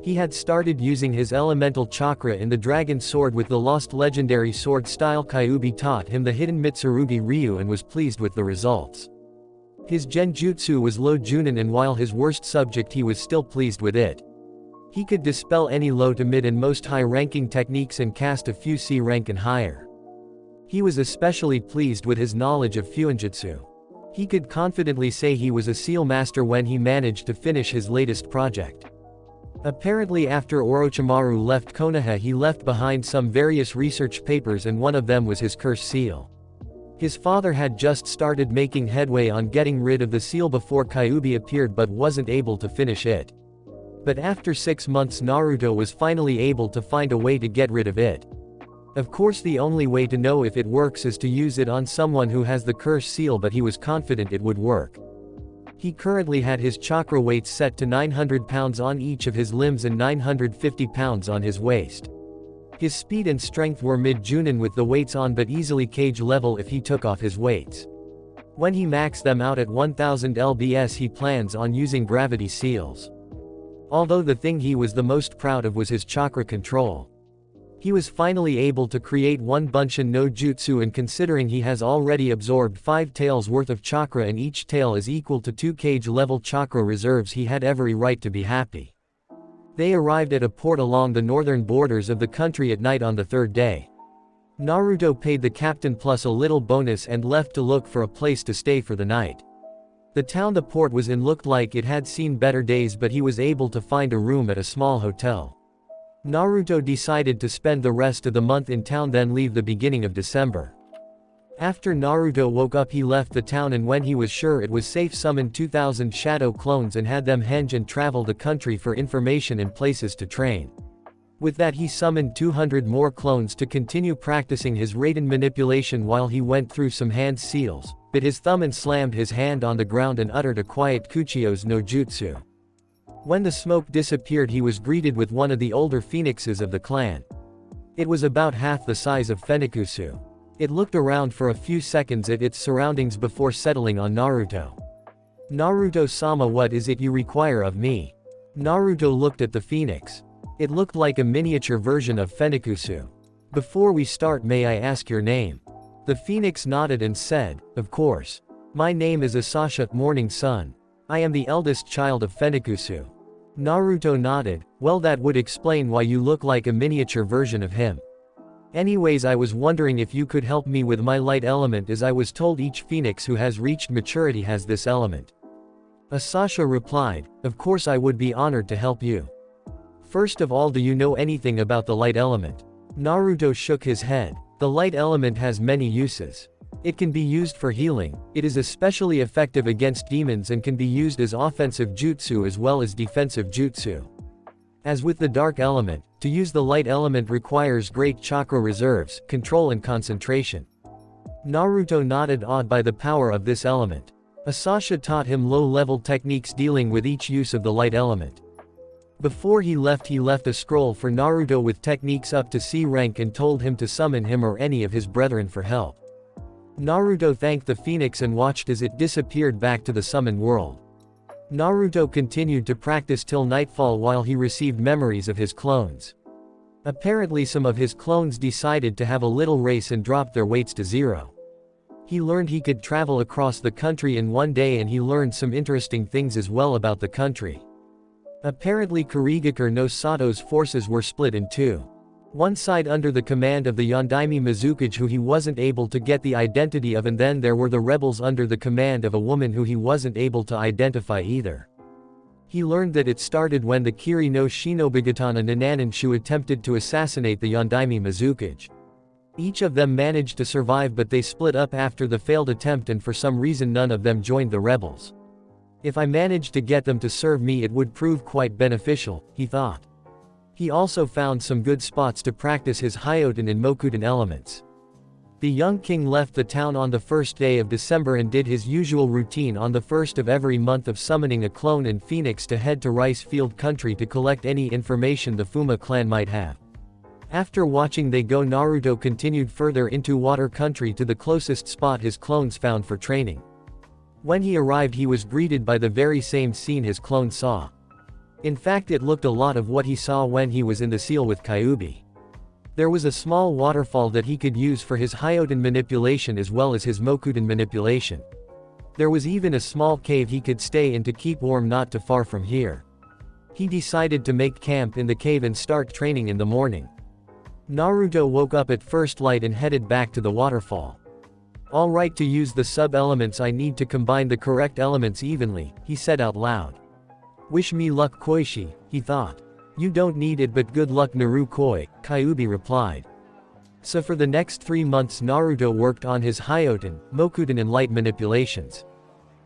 He had started using his elemental chakra in the Dragon Sword with the lost legendary sword style. Kyuubi taught him the hidden Mitsurugi Ryu and was pleased with the results. His Genjutsu was low Junin, and while his worst subject he was still pleased with it. He could dispel any low to mid and most high-ranking techniques and cast a few C rank and higher. He was especially pleased with his knowledge of Fuinjutsu. He could confidently say he was a seal master when he managed to finish his latest project. Apparently after Orochimaru left Konoha he left behind some various research papers and one of them was his curse seal. His father had just started making headway on getting rid of the seal before Kyuubi appeared but wasn't able to finish it. But after 6 months Naruto was finally able to find a way to get rid of it. Of course the only way to know if it works is to use it on someone who has the curse seal, but he was confident it would work. He currently had his chakra weights set to 900 pounds on each of his limbs and 950 pounds on his waist. His speed and strength were mid-Junin with the weights on but easily cage level if he took off his weights. When he maxed them out at 1000 lbs he plans on using gravity seals. Although the thing he was the most proud of was his chakra control. He was finally able to create one Bunshin no Jutsu, and considering he has already absorbed 5 taels worth of chakra and each tael is equal to 2 cage level chakra reserves, he had every right to be happy. They arrived at a port along the northern borders of the country at night on the 3rd day. Naruto paid the captain plus a little bonus and left to look for a place to stay for the night. The town the port was in looked like it had seen better days, but he was able to find a room at a small hotel. Naruto decided to spend the rest of the month in town then leave the beginning of December. After Naruto woke up he left the town, and when he was sure it was safe summoned 2000 shadow clones and had them henge and travel the country for information and places to train. With that he summoned 200 more clones to continue practicing his Raiden manipulation while he went through some hand seals, bit his thumb and slammed his hand on the ground and uttered a quiet Kuchio's no Jutsu. When the smoke disappeared he was greeted with one of the older phoenixes of the clan. It was about half the size of Fenikusu. It looked around for a few seconds at its surroundings before settling on Naruto. "Naruto-sama, what is it you require of me?" Naruto looked at the phoenix. It looked like a miniature version of Fenikusu. "Before we start, may I ask your name?" The phoenix nodded and said, "Of course. My name is Asasha, Morning Sun. I am the eldest child of Fenikusu." Naruto nodded. "Well, that would explain why you look like a miniature version of him. Anyways, I was wondering if you could help me with my light element, as I was told each phoenix who has reached maturity has this element." Asasha replied, "Of course I would be honored to help you. First of all, do you know anything about the light element?" Naruto shook his head. "The light element has many uses. It can be used for healing, it is especially effective against demons and can be used as offensive jutsu as well as defensive jutsu. As with the dark element, to use the light element requires great chakra reserves, control and concentration." Naruto nodded, awed by the power of this element. Asasha taught him low-level techniques dealing with each use of the light element. Before he left a scroll for Naruto with techniques up to C rank and told him to summon him or any of his brethren for help. Naruto thanked the phoenix and watched as it disappeared back to the summon world. Naruto continued to practice till nightfall while he received memories of his clones. Apparently some of his clones decided to have a little race and dropped their weights to 0. He learned he could travel across the country in one day, and he learned some interesting things as well about the country. Apparently Kurigakure no Sato's forces were split in two. One side under the command of the Yondaime Mizukage, who he wasn't able to get the identity of, and then there were the rebels under the command of a woman who he wasn't able to identify either. He learned that it started when the Kiri no Shinobigatana Nananshu attempted to assassinate the Yondaime Mizukage. Each of them managed to survive, but they split up after the failed attempt, and for some reason none of them joined the rebels. If I managed to get them to serve me, it would prove quite beneficial, he thought. He also found some good spots to practice his Hyoten and Mokuten elements. The young king left the town on the 1st day of December and did his usual routine on the 1st of every month of summoning a clone and phoenix to head to Rice Field Country to collect any information the Fuma clan might have. After watching they go, Naruto continued further into Water Country to the closest spot his clones found for training. When he arrived he was greeted by the very same scene his clone saw. In fact, it looked a lot of what he saw when he was in the seal with Kyuubi. There was a small waterfall that he could use for his Hyoten manipulation as well as his Mokuten manipulation. There was even a small cave he could stay in to keep warm not too far from here. He decided to make camp in the cave and start training in the morning. Naruto woke up at first light and headed back to the waterfall. "Alright, to use the sub-elements I need to combine the correct elements evenly," he said out loud. "Wish me luck, Koishi," he thought. You don't need it, but good luck Narukoi, Kyuubi replied. So for the next 3 months Naruto worked on his Hyoten, Mokuten and light manipulations.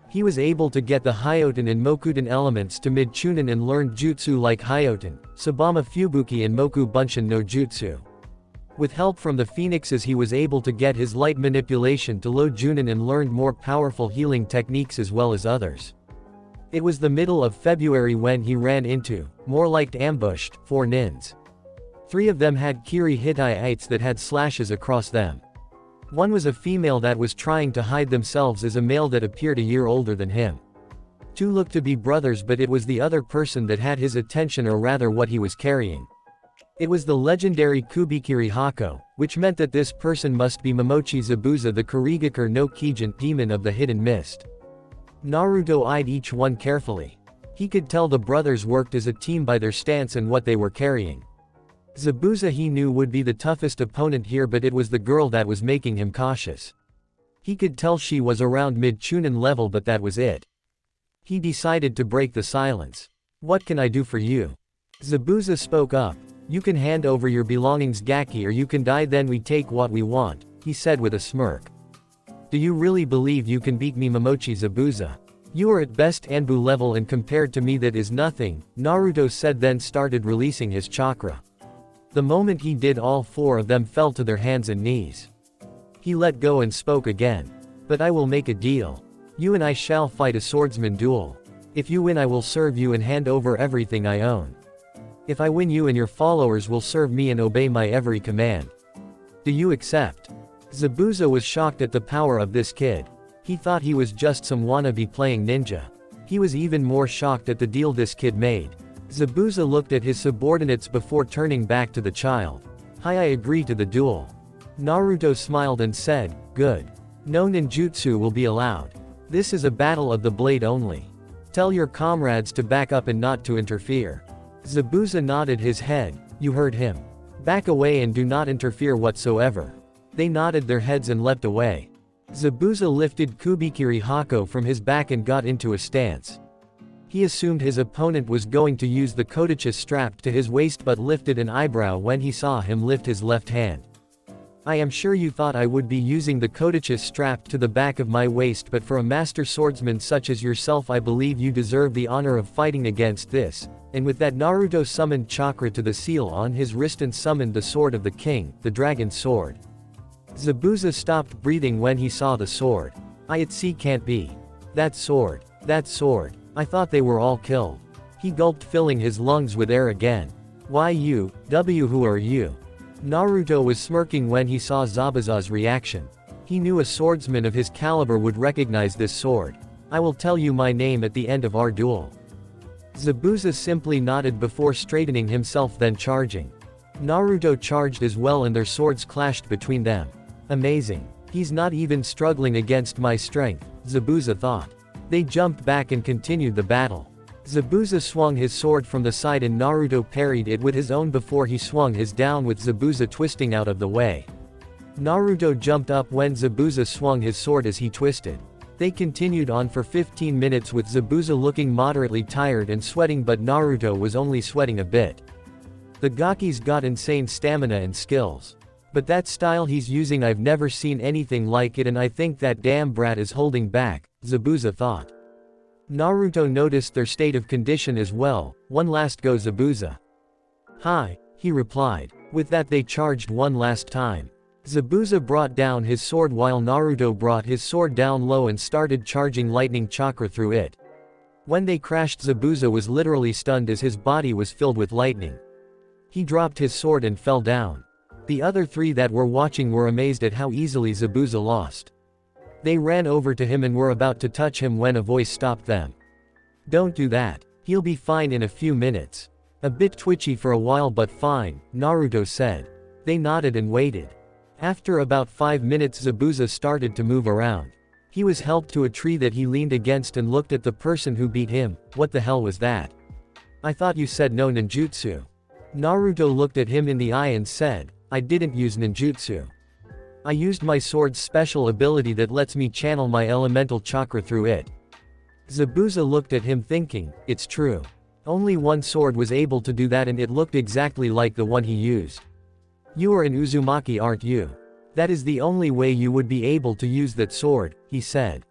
He was able to get the Hyoten and Mokuten elements to mid-chunin and learned jutsu like Hyoten, Sabama Fubuki and Moku Bunshin no Jutsu. With help from the phoenixes he was able to get his light manipulation to low junin and learned more powerful healing techniques as well as others. It was the middle of February when he ran into, more like ambushed, 4 nins. 3 of them had Kiri Hittites that had slashes across them. One was a female that was trying to hide themselves as a male that appeared a year older than him. 2 looked to be brothers, but it was the other person that had his attention, or rather what he was carrying. It was the legendary Kubikiri Hako, which meant that this person must be Momochi Zabuza, the Kurigakure no Kijin demon of the hidden mist. Naruto eyed each one carefully. He could tell the brothers worked as a team by their stance and what they were carrying. Zabuza he knew would be the toughest opponent here, but it was the girl that was making him cautious. He could tell she was around mid-chunin level, but that was it. He decided to break the silence. What can I do for you? Zabuza spoke up. You can hand over your belongings Gaki, or you can die, then we take what we want, he said with a smirk. Do you really believe you can beat me, Momochi Zabuza? You are at best Anbu level and compared to me that is nothing, Naruto said, then started releasing his chakra. The moment he did, all 4 of them fell to their hands and knees. He let go and spoke again. But I will make a deal. You and I shall fight a swordsman duel. If you win I will serve you and hand over everything I own. If I win, you and your followers will serve me and obey my every command. Do you accept? Zabuza was shocked at the power of this kid. He thought he was just some wannabe playing ninja. He was even more shocked at the deal this kid made. Zabuza looked at his subordinates before turning back to the child. I agree to the duel. Naruto smiled and said, good. No ninjutsu will be allowed. This is a battle of the blade only. Tell your comrades to back up and not to interfere. Zabuza nodded his head. You heard him. Back away and do not interfere whatsoever. They nodded their heads and leapt away. Zabuza lifted Kubikiri Hako from his back and got into a stance. He assumed his opponent was going to use the Kodachi strapped to his waist, but lifted an eyebrow when he saw him lift his left hand. I am sure you thought I would be using the Kodachi strapped to the back of my waist, but for a master swordsman such as yourself I believe you deserve the honor of fighting against this. And with that Naruto summoned chakra to the seal on his wrist and summoned the sword of the king, the dragon sword. Zabuza stopped breathing when he saw the sword. It can't be. That sword. I thought they were all killed. He gulped, filling his lungs with air again. Why you, who are you? Naruto was smirking when he saw Zabuza's reaction. He knew a swordsman of his caliber would recognize this sword. I will tell you my name at the end of our duel. Zabuza simply nodded before straightening himself, then charging. Naruto charged as well and their swords clashed between them. Amazing. He's not even struggling against my strength, Zabuza thought. They jumped back and continued the battle. Zabuza swung his sword from the side and Naruto parried it with his own before he swung his down, with Zabuza twisting out of the way. Naruto jumped up when Zabuza swung his sword as he twisted. They continued on for 15 minutes with Zabuza looking moderately tired and sweating, but Naruto was only sweating a bit. The Gakis got insane stamina and skills. But that style he's using, I've never seen anything like it, and I think that damn brat is holding back, Zabuza thought. Naruto noticed their state of condition as well. One last go, Zabuza. Hi, he replied. With that they charged one last time. Zabuza brought down his sword while Naruto brought his sword down low and started charging lightning chakra through it. When they crashed, Zabuza was literally stunned as his body was filled with lightning. He dropped his sword and fell down. The other 3 that were watching were amazed at how easily Zabuza lost. They ran over to him and were about to touch him when a voice stopped them. Don't do that. He'll be fine in a few minutes. A bit twitchy for a while, but fine, Naruto said. They nodded and waited. After about 5 minutes Zabuza started to move around. He was helped to a tree that he leaned against and looked at the person who beat him. What the hell was that? I thought you said no ninjutsu. Naruto looked at him in the eye and said, I didn't use ninjutsu. I used my sword's special ability that lets me channel my elemental chakra through it. Zabuza looked at him thinking, it's true. Only one sword was able to do that and it looked exactly like the one he used. You are an Uzumaki, aren't you? That is the only way you would be able to use that sword, he said.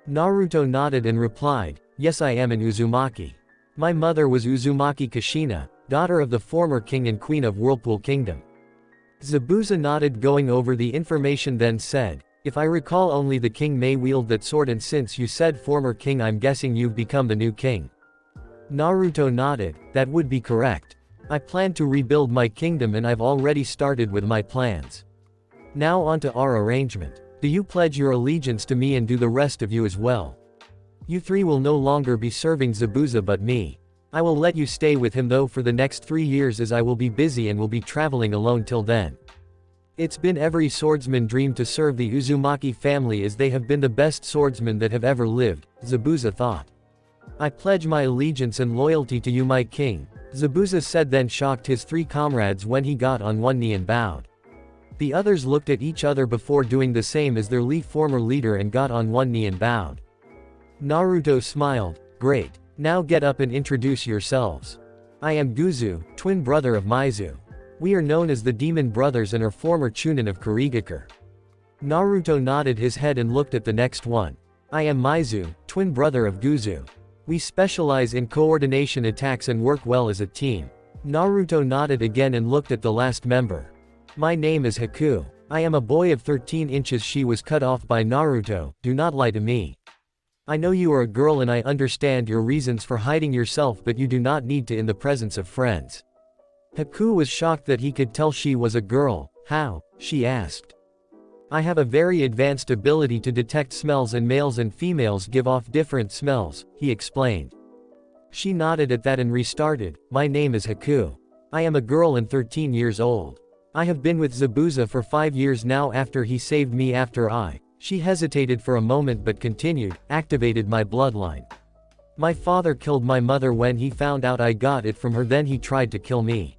Naruto nodded and replied, yes, I am an Uzumaki. My mother was Uzumaki Kushina, daughter of the former king and queen of Whirlpool Kingdom. Zabuza nodded, going over the information, then said, if I recall, only the king may wield that sword, and since you said former king, I'm guessing you've become the new king. Naruto nodded, that would be correct. I plan to rebuild my kingdom and I've already started with my plans. Now on to our arrangement. Do you pledge your allegiance to me, and do the rest of you as well? You three will no longer be serving Zabuza but me. I will let you stay with him though for the next 3 years, as I will be busy and will be traveling alone till then. It's been every swordsman's dream to serve the Uzumaki family, as they have been the best swordsmen that have ever lived, Zabuza thought. I pledge my allegiance and loyalty to you, my king, Zabuza said, then shocked his 3 comrades when he got on one knee and bowed. The others looked at each other before doing the same as their former leader and got on one knee and bowed. Naruto smiled, great. Now get up and introduce yourselves. I am Guzu, twin brother of Maizu. We are known as the Demon Brothers and are former Chunin of Kurigakure. Naruto nodded his head and looked at the next one. I am Maizu, twin brother of Guzu. We specialize in coordination attacks and work well as a team. Naruto nodded again and looked at the last member. My name is Haku. I am a boy of 13 inches. She was cut off by Naruto, do not lie to me. I know you are a girl and I understand your reasons for hiding yourself, but you do not need to in the presence of friends. Haku was shocked that he could tell she was a girl. How? She asked. I have a very advanced ability to detect smells, and males and females give off different smells, he explained. She nodded at that and restarted, my name is Haku. I am a girl and 13 years old. I have been with Zabuza for 5 years now after he saved me after She hesitated for a moment but continued, activated my bloodline. My father killed my mother when he found out I got it from her, then he tried to kill me.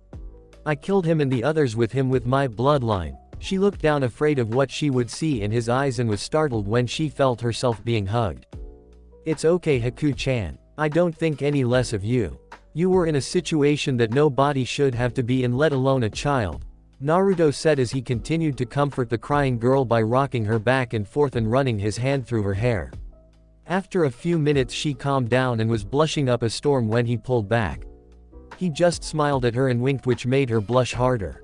I killed him and the others with him with my bloodline. She looked down, afraid of what she would see in his eyes, and was startled when she felt herself being hugged. It's okay, Haku-chan. I don't think any less of you. You were in a situation that nobody should have to be in, let alone a child, Naruto said as he continued to comfort the crying girl by rocking her back and forth and running his hand through her hair. After a few minutes she calmed down and was blushing up a storm when he pulled back. He just smiled at her and winked, which made her blush harder.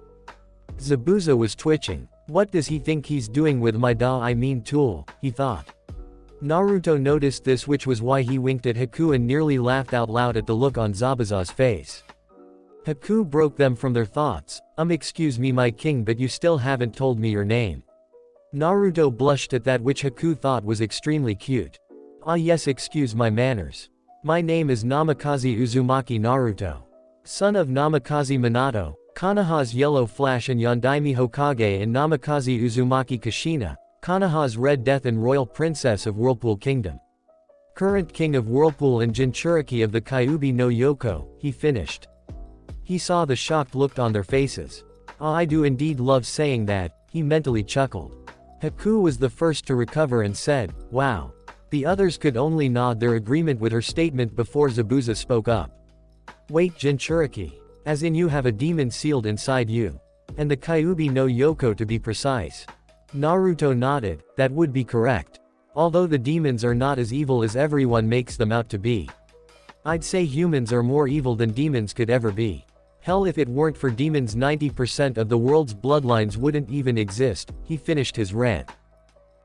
Zabuza was twitching. What does he think he's doing with my tool, he thought. Naruto noticed this, which was why he winked at Haku and nearly laughed out loud at the look on Zabuza's face. Haku broke them from their thoughts. Excuse me, my king, but you still haven't told me your name. Naruto blushed at that, which Haku thought was extremely cute. Ah yes, excuse my manners. My name is Namikaze Uzumaki Naruto. Son of Namikaze Minato, Konoha's Yellow Flash and Yondaime Hokage, and Namikaze Uzumaki Kushina, Konoha's Red Death and Royal Princess of Whirlpool Kingdom. Current King of Whirlpool and Jinchuriki of the Kyuubi no Yoko, he finished. He saw the shocked look on their faces. Ah, I do indeed love saying that, he mentally chuckled. Haku was the first to recover and said, wow. The others could only nod their agreement with her statement before Zabuza spoke up. Wait, Jinchuriki. As in you have a demon sealed inside you. And the Kyuubi no Yoko to be precise. Naruto nodded, that would be correct. Although the demons are not as evil as everyone makes them out to be. I'd say humans are more evil than demons could ever be. Hell, if it weren't for demons 90% of the world's bloodlines wouldn't even exist, he finished his rant.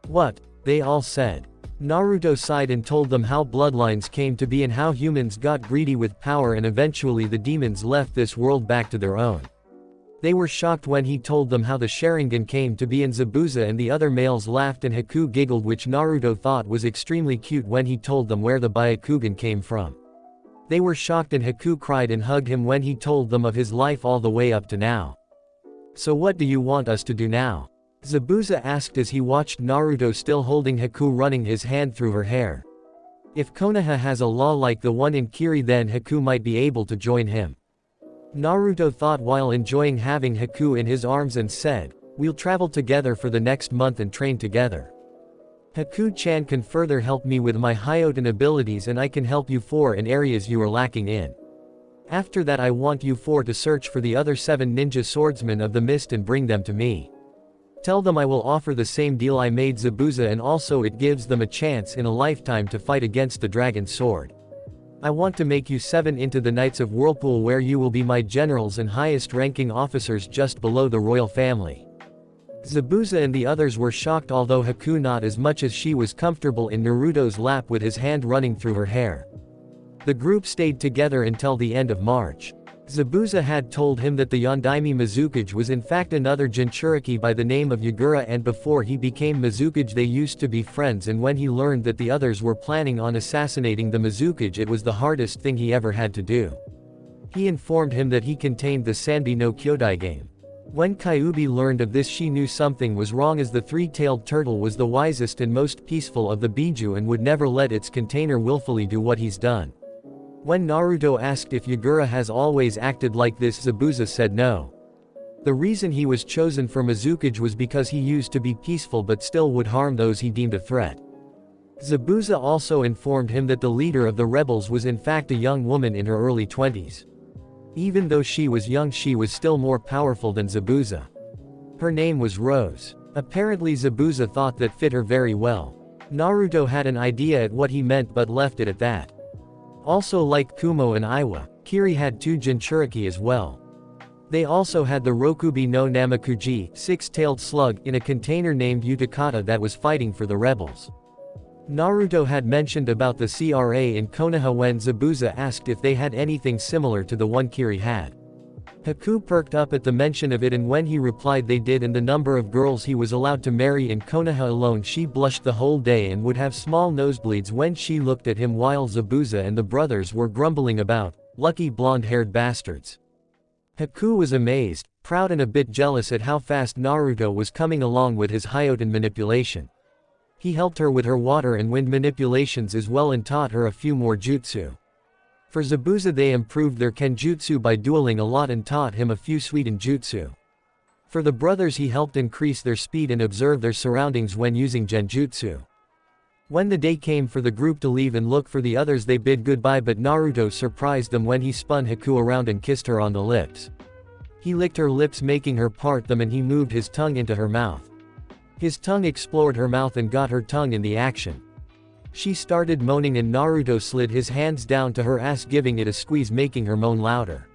What? They all said. Naruto sighed and told them how bloodlines came to be and how humans got greedy with power and eventually the demons left this world back to their own. They were shocked when he told them how the Sharingan came to be, and Zabuza and the other males laughed and Haku giggled, which Naruto thought was extremely cute when he told them where the Byakugan came from. They were shocked and Haku cried and hugged him when he told them of his life all the way up to now. So what do you want us to do now? Zabuza asked as he watched Naruto still holding Haku running his hand through her hair. If Konoha has a law like the one in Kiri, then Haku might be able to join him. Naruto thought while enjoying having Haku in his arms and said, we'll travel together for the next month and train together. Haku-chan can further help me with my Hyoten abilities and I can help you in areas you are lacking in. After that I want you four to search for the other 7 ninja swordsmen of the mist and bring them to me. Tell them I will offer the same deal I made Zabuza, and also it gives them a chance in a lifetime to fight against the dragon sword. I want to make you 7 into the Knights of Whirlpool, where you will be my generals and highest ranking officers just below the royal family. Zabuza and the others were shocked, although Haku not as much, as she was comfortable in Naruto's lap with his hand running through her hair. The group stayed together until the end of March. Zabuza had told him that the Yondaime Mizukage was in fact another Jinchuriki by the name of Yagura, and before he became Mizukage they used to be friends, and when he learned that the others were planning on assassinating the Mizukage, it was the hardest thing he ever had to do. He informed him that he contained the Sanbi no Kyodai game. When Kyuubi learned of this, she knew something was wrong, as the three-tailed turtle was the wisest and most peaceful of the Biju and would never let its container willfully do what he's done. When Naruto asked if Yagura has always acted like this, Zabuza said no. The reason he was chosen for Mizukage was because he used to be peaceful but still would harm those he deemed a threat. Zabuza also informed him that the leader of the rebels was in fact a young woman in her early 20s. Even though she was young, she was still more powerful than Zabuza. Her name was Rose. Apparently Zabuza thought that fit her very well. Naruto had an idea at what he meant but left it at that. Also, like Kumo and Iwa, Kiri had 2 Jinchuriki as well. They also had the Rokubi no Namakuji, 6-tailed slug, in a container named Utakata that was fighting for the rebels. Naruto had mentioned about the CRA in Konoha when Zabuza asked if they had anything similar to the one Kiri had. Haku perked up at the mention of it, and when he replied they did and the number of girls he was allowed to marry in Konoha alone, she blushed the whole day and would have small nosebleeds when she looked at him, while Zabuza and the brothers were grumbling about lucky blonde-haired bastards. Haku was amazed, proud and a bit jealous at how fast Naruto was coming along with his Hyoten manipulation. He helped her with her water and wind manipulations as well and taught her a few more jutsu. For Zabuza they improved their kenjutsu by dueling a lot and taught him a few Suiten jutsu. For the brothers he helped increase their speed and observe their surroundings when using genjutsu. When the day came for the group to leave and look for the others, they bid goodbye, but Naruto surprised them when he spun Haku around and kissed her on the lips. He licked her lips, making her part them, and he moved his tongue into her mouth. His tongue explored her mouth and got her tongue in the action. She started moaning and Naruto slid his hands down to her ass, giving it a squeeze, making her moan louder.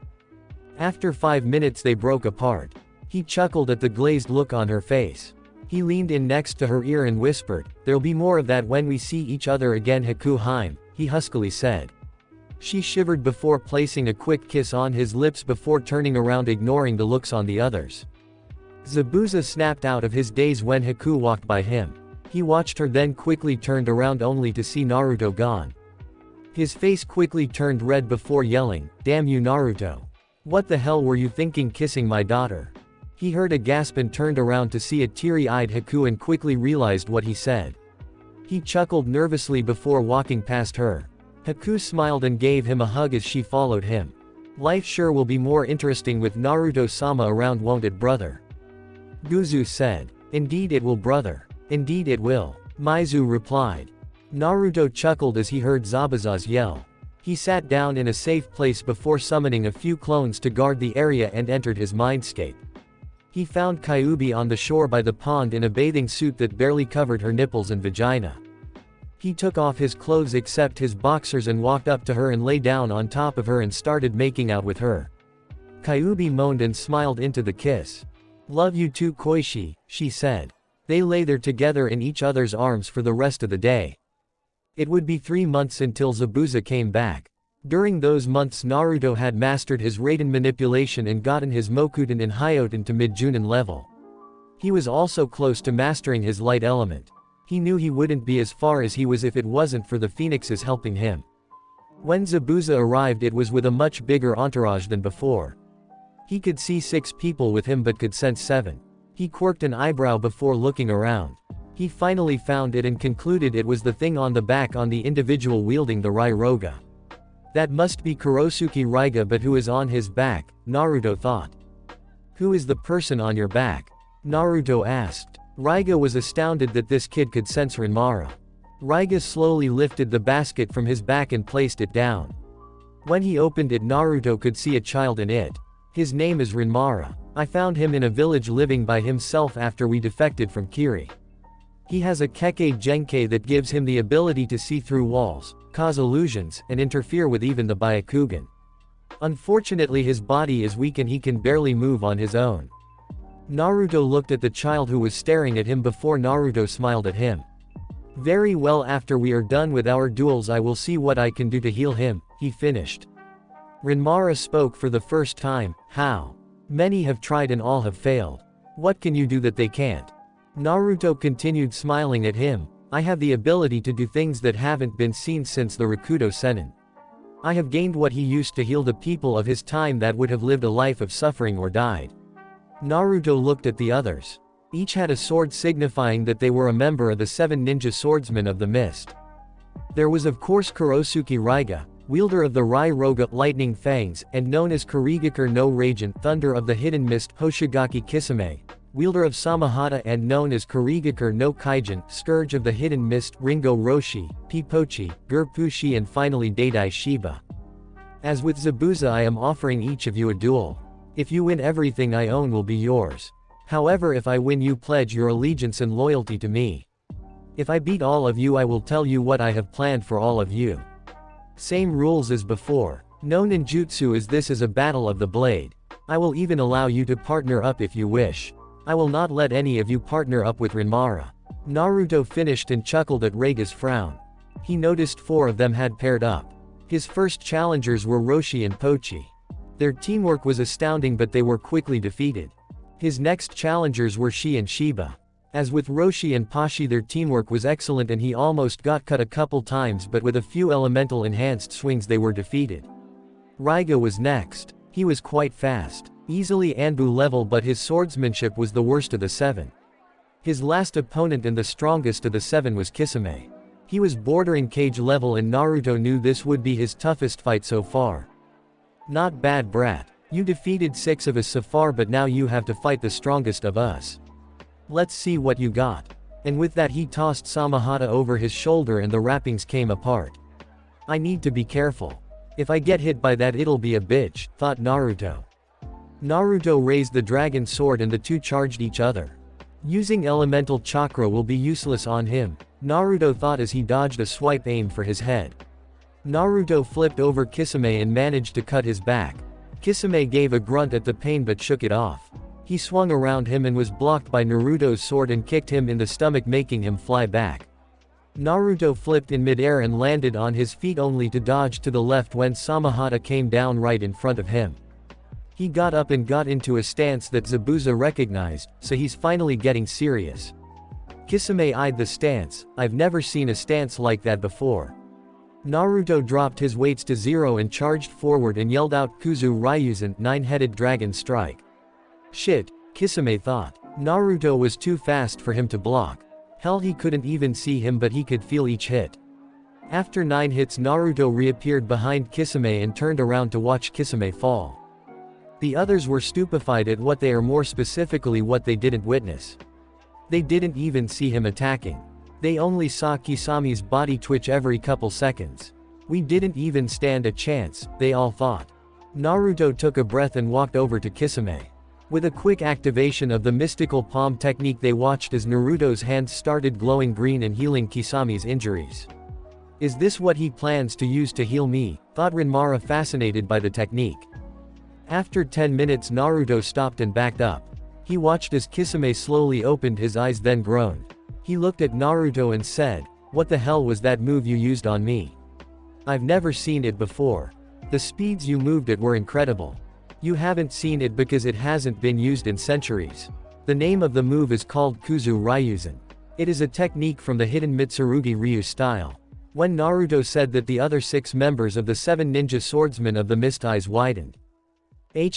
After 5 minutes they broke apart. He chuckled at the glazed look on her face. He leaned in next to her ear and whispered, "There'll be more of that when we see each other again, Haku Heim," he huskily said. She shivered before placing a quick kiss on his lips before turning around, ignoring the looks on the others. Zabuza snapped out of his daze when Haku walked by him. He watched her, then quickly turned around only to see Naruto gone. His face quickly turned red before yelling, "Damn you, Naruto. What the hell were you thinking kissing my daughter?" He heard a gasp and turned around to see a teary-eyed Haku and quickly realized what he said. He chuckled nervously before walking past her. Haku smiled and gave him a hug as she followed him. "Life sure will be more interesting with Naruto-sama around, won't it, brother?" Guzu said. "Indeed it will, brother. Indeed it will," Maizu replied. Naruto chuckled as he heard Zabuza's yell. He sat down in a safe place before summoning a few clones to guard the area and entered his mindscape. He found Kyuubi on the shore by the pond in a bathing suit that barely covered her nipples and vagina. He took off his clothes except his boxers and walked up to her and lay down on top of her and started making out with her. Kyuubi moaned and smiled into the kiss. "Love you too, Koichi," she said. They lay there together in each other's arms for the rest of the day. It would be 3 months until Zabuza came back. During those months Naruto had mastered his Raiden manipulation and gotten his Mokuten and Hyoten to mid-Junin level. He was also close to mastering his light element. He knew he wouldn't be as far as he was if it wasn't for the phoenixes helping him. When Zabuza arrived, it was with a much bigger entourage than before. He could see 6 people with him but could sense 7. He quirked an eyebrow before looking around. He finally found it and concluded it was the thing on the back on the individual wielding the Rairoga. That must be Kurosuke Raiga, but who is on his back, Naruto thought. "Who is the person on your back?" Naruto asked. Raiga was astounded that this kid could sense Rinmara. Raiga slowly lifted the basket from his back and placed it down. When he opened it, Naruto could see a child in it. His name is Rinmara. I found him in a village living by himself after we defected from Kiri. He has a Kekkei Genkei that gives him the ability to see through walls, cause illusions, and interfere with even the Byakugan. Unfortunately, his body is weak and he can barely move on his own. Naruto looked at the child who was staring at him before Naruto smiled at him. Very well, after we are done with our duels I will see what I can do to heal him, he finished. Rinmara spoke for the first time. How? Many have tried and all have failed. What can you do that they can't? Naruto continued smiling at him. I have the ability to do things that haven't been seen since the Rakudo Zenin. I have gained what he used to heal the people of his time that would have lived a life of suffering or died. Naruto looked at the others. Each had a sword signifying that they were a member of the 7 ninja swordsmen of the mist. There was of course Kurosuke Raiga, wielder of the Rai Roga lightning fangs, and known as Kurigakure no Raijin, thunder of the hidden mist, Hoshigaki Kisame, wielder of Samahata and known as Kurigakure no Kaijin, scourge of the hidden mist, Ringo Roshi, Pipochi, Gurpushi, and finally Deidai Shiba. As with Zabuza, I am offering each of you a duel. If you win, everything I own will be yours. However, if I win, you pledge your allegiance and loyalty to me. If I beat all of you, I will tell you what I have planned for all of you. Same rules as before. No ninjutsu as this is a battle of the blade. I will even allow you to partner up if you wish. I will not let any of you partner up with Rinmara. Naruto finished and chuckled at Raiga's frown. He noticed 4 of them had paired up. His first challengers were Roshi and Pochi. Their teamwork was astounding, but they were quickly defeated. His next challengers were Shi and Shiba. As with Roshi and Pashi, their teamwork was excellent and he almost got cut a couple times, but with a few elemental enhanced swings they were defeated. Raiga was next. He was quite fast. Easily Anbu level, but his swordsmanship was the worst of the 7. His last opponent and the strongest of the 7 was Kisame. He was bordering cage level and Naruto knew this would be his toughest fight so far. Not bad, brat. You defeated 6 of us so far, but now you have to fight the strongest of us. Let's see what you got. And with that he tossed Samahata over his shoulder and the wrappings came apart. I need to be careful. If I get hit by that it'll be a bitch, thought Naruto. Naruto raised the dragon sword and the two charged each other. Using elemental chakra will be useless on him, Naruto thought as he dodged a swipe aim for his head. Naruto flipped over Kisame and managed to cut his back. Kisame gave a grunt at the pain but shook it off. He swung around him and was blocked by Naruto's sword and kicked him in the stomach, making him fly back. Naruto flipped in midair and landed on his feet only to dodge to the left when Samahata came down right in front of him. He got up and got into a stance that Zabuza recognized, so he's finally getting serious. Kisame eyed the stance. I've never seen a stance like that before. Naruto dropped his weights to 0 and charged forward and yelled out Kuzu Ryuzen, 9-headed dragon strike. Shit, Kisame thought. Naruto was too fast for him to block. Hell, he couldn't even see him, but he could feel each hit. After 9 hits, Naruto reappeared behind Kisame and turned around to watch Kisame fall. The others were stupefied at what they are, more specifically what they didn't witness. They didn't even see him attacking. They only saw Kisame's body twitch every couple seconds. We didn't even stand a chance, they all thought. Naruto took a breath and walked over to Kisame. With a quick activation of the mystical palm technique, they watched as Naruto's hands started glowing green and healing Kisame's injuries. Is this what he plans to use to heal me? Thought Rinmara, fascinated by the technique. After 10 minutes Naruto stopped and backed up. He watched as Kisame slowly opened his eyes, then groaned. He looked at Naruto and said, "What the hell was that move you used on me? I've never seen it before. The speeds you moved it were incredible. You haven't seen it because it hasn't been used in centuries. The name of the move is called Kuzu Ryuzen. It is a technique from the hidden Mitsurugi Ryu style." When Naruto said that, the other 6 members of the 7 ninja swordsmen of the mist eyes widened.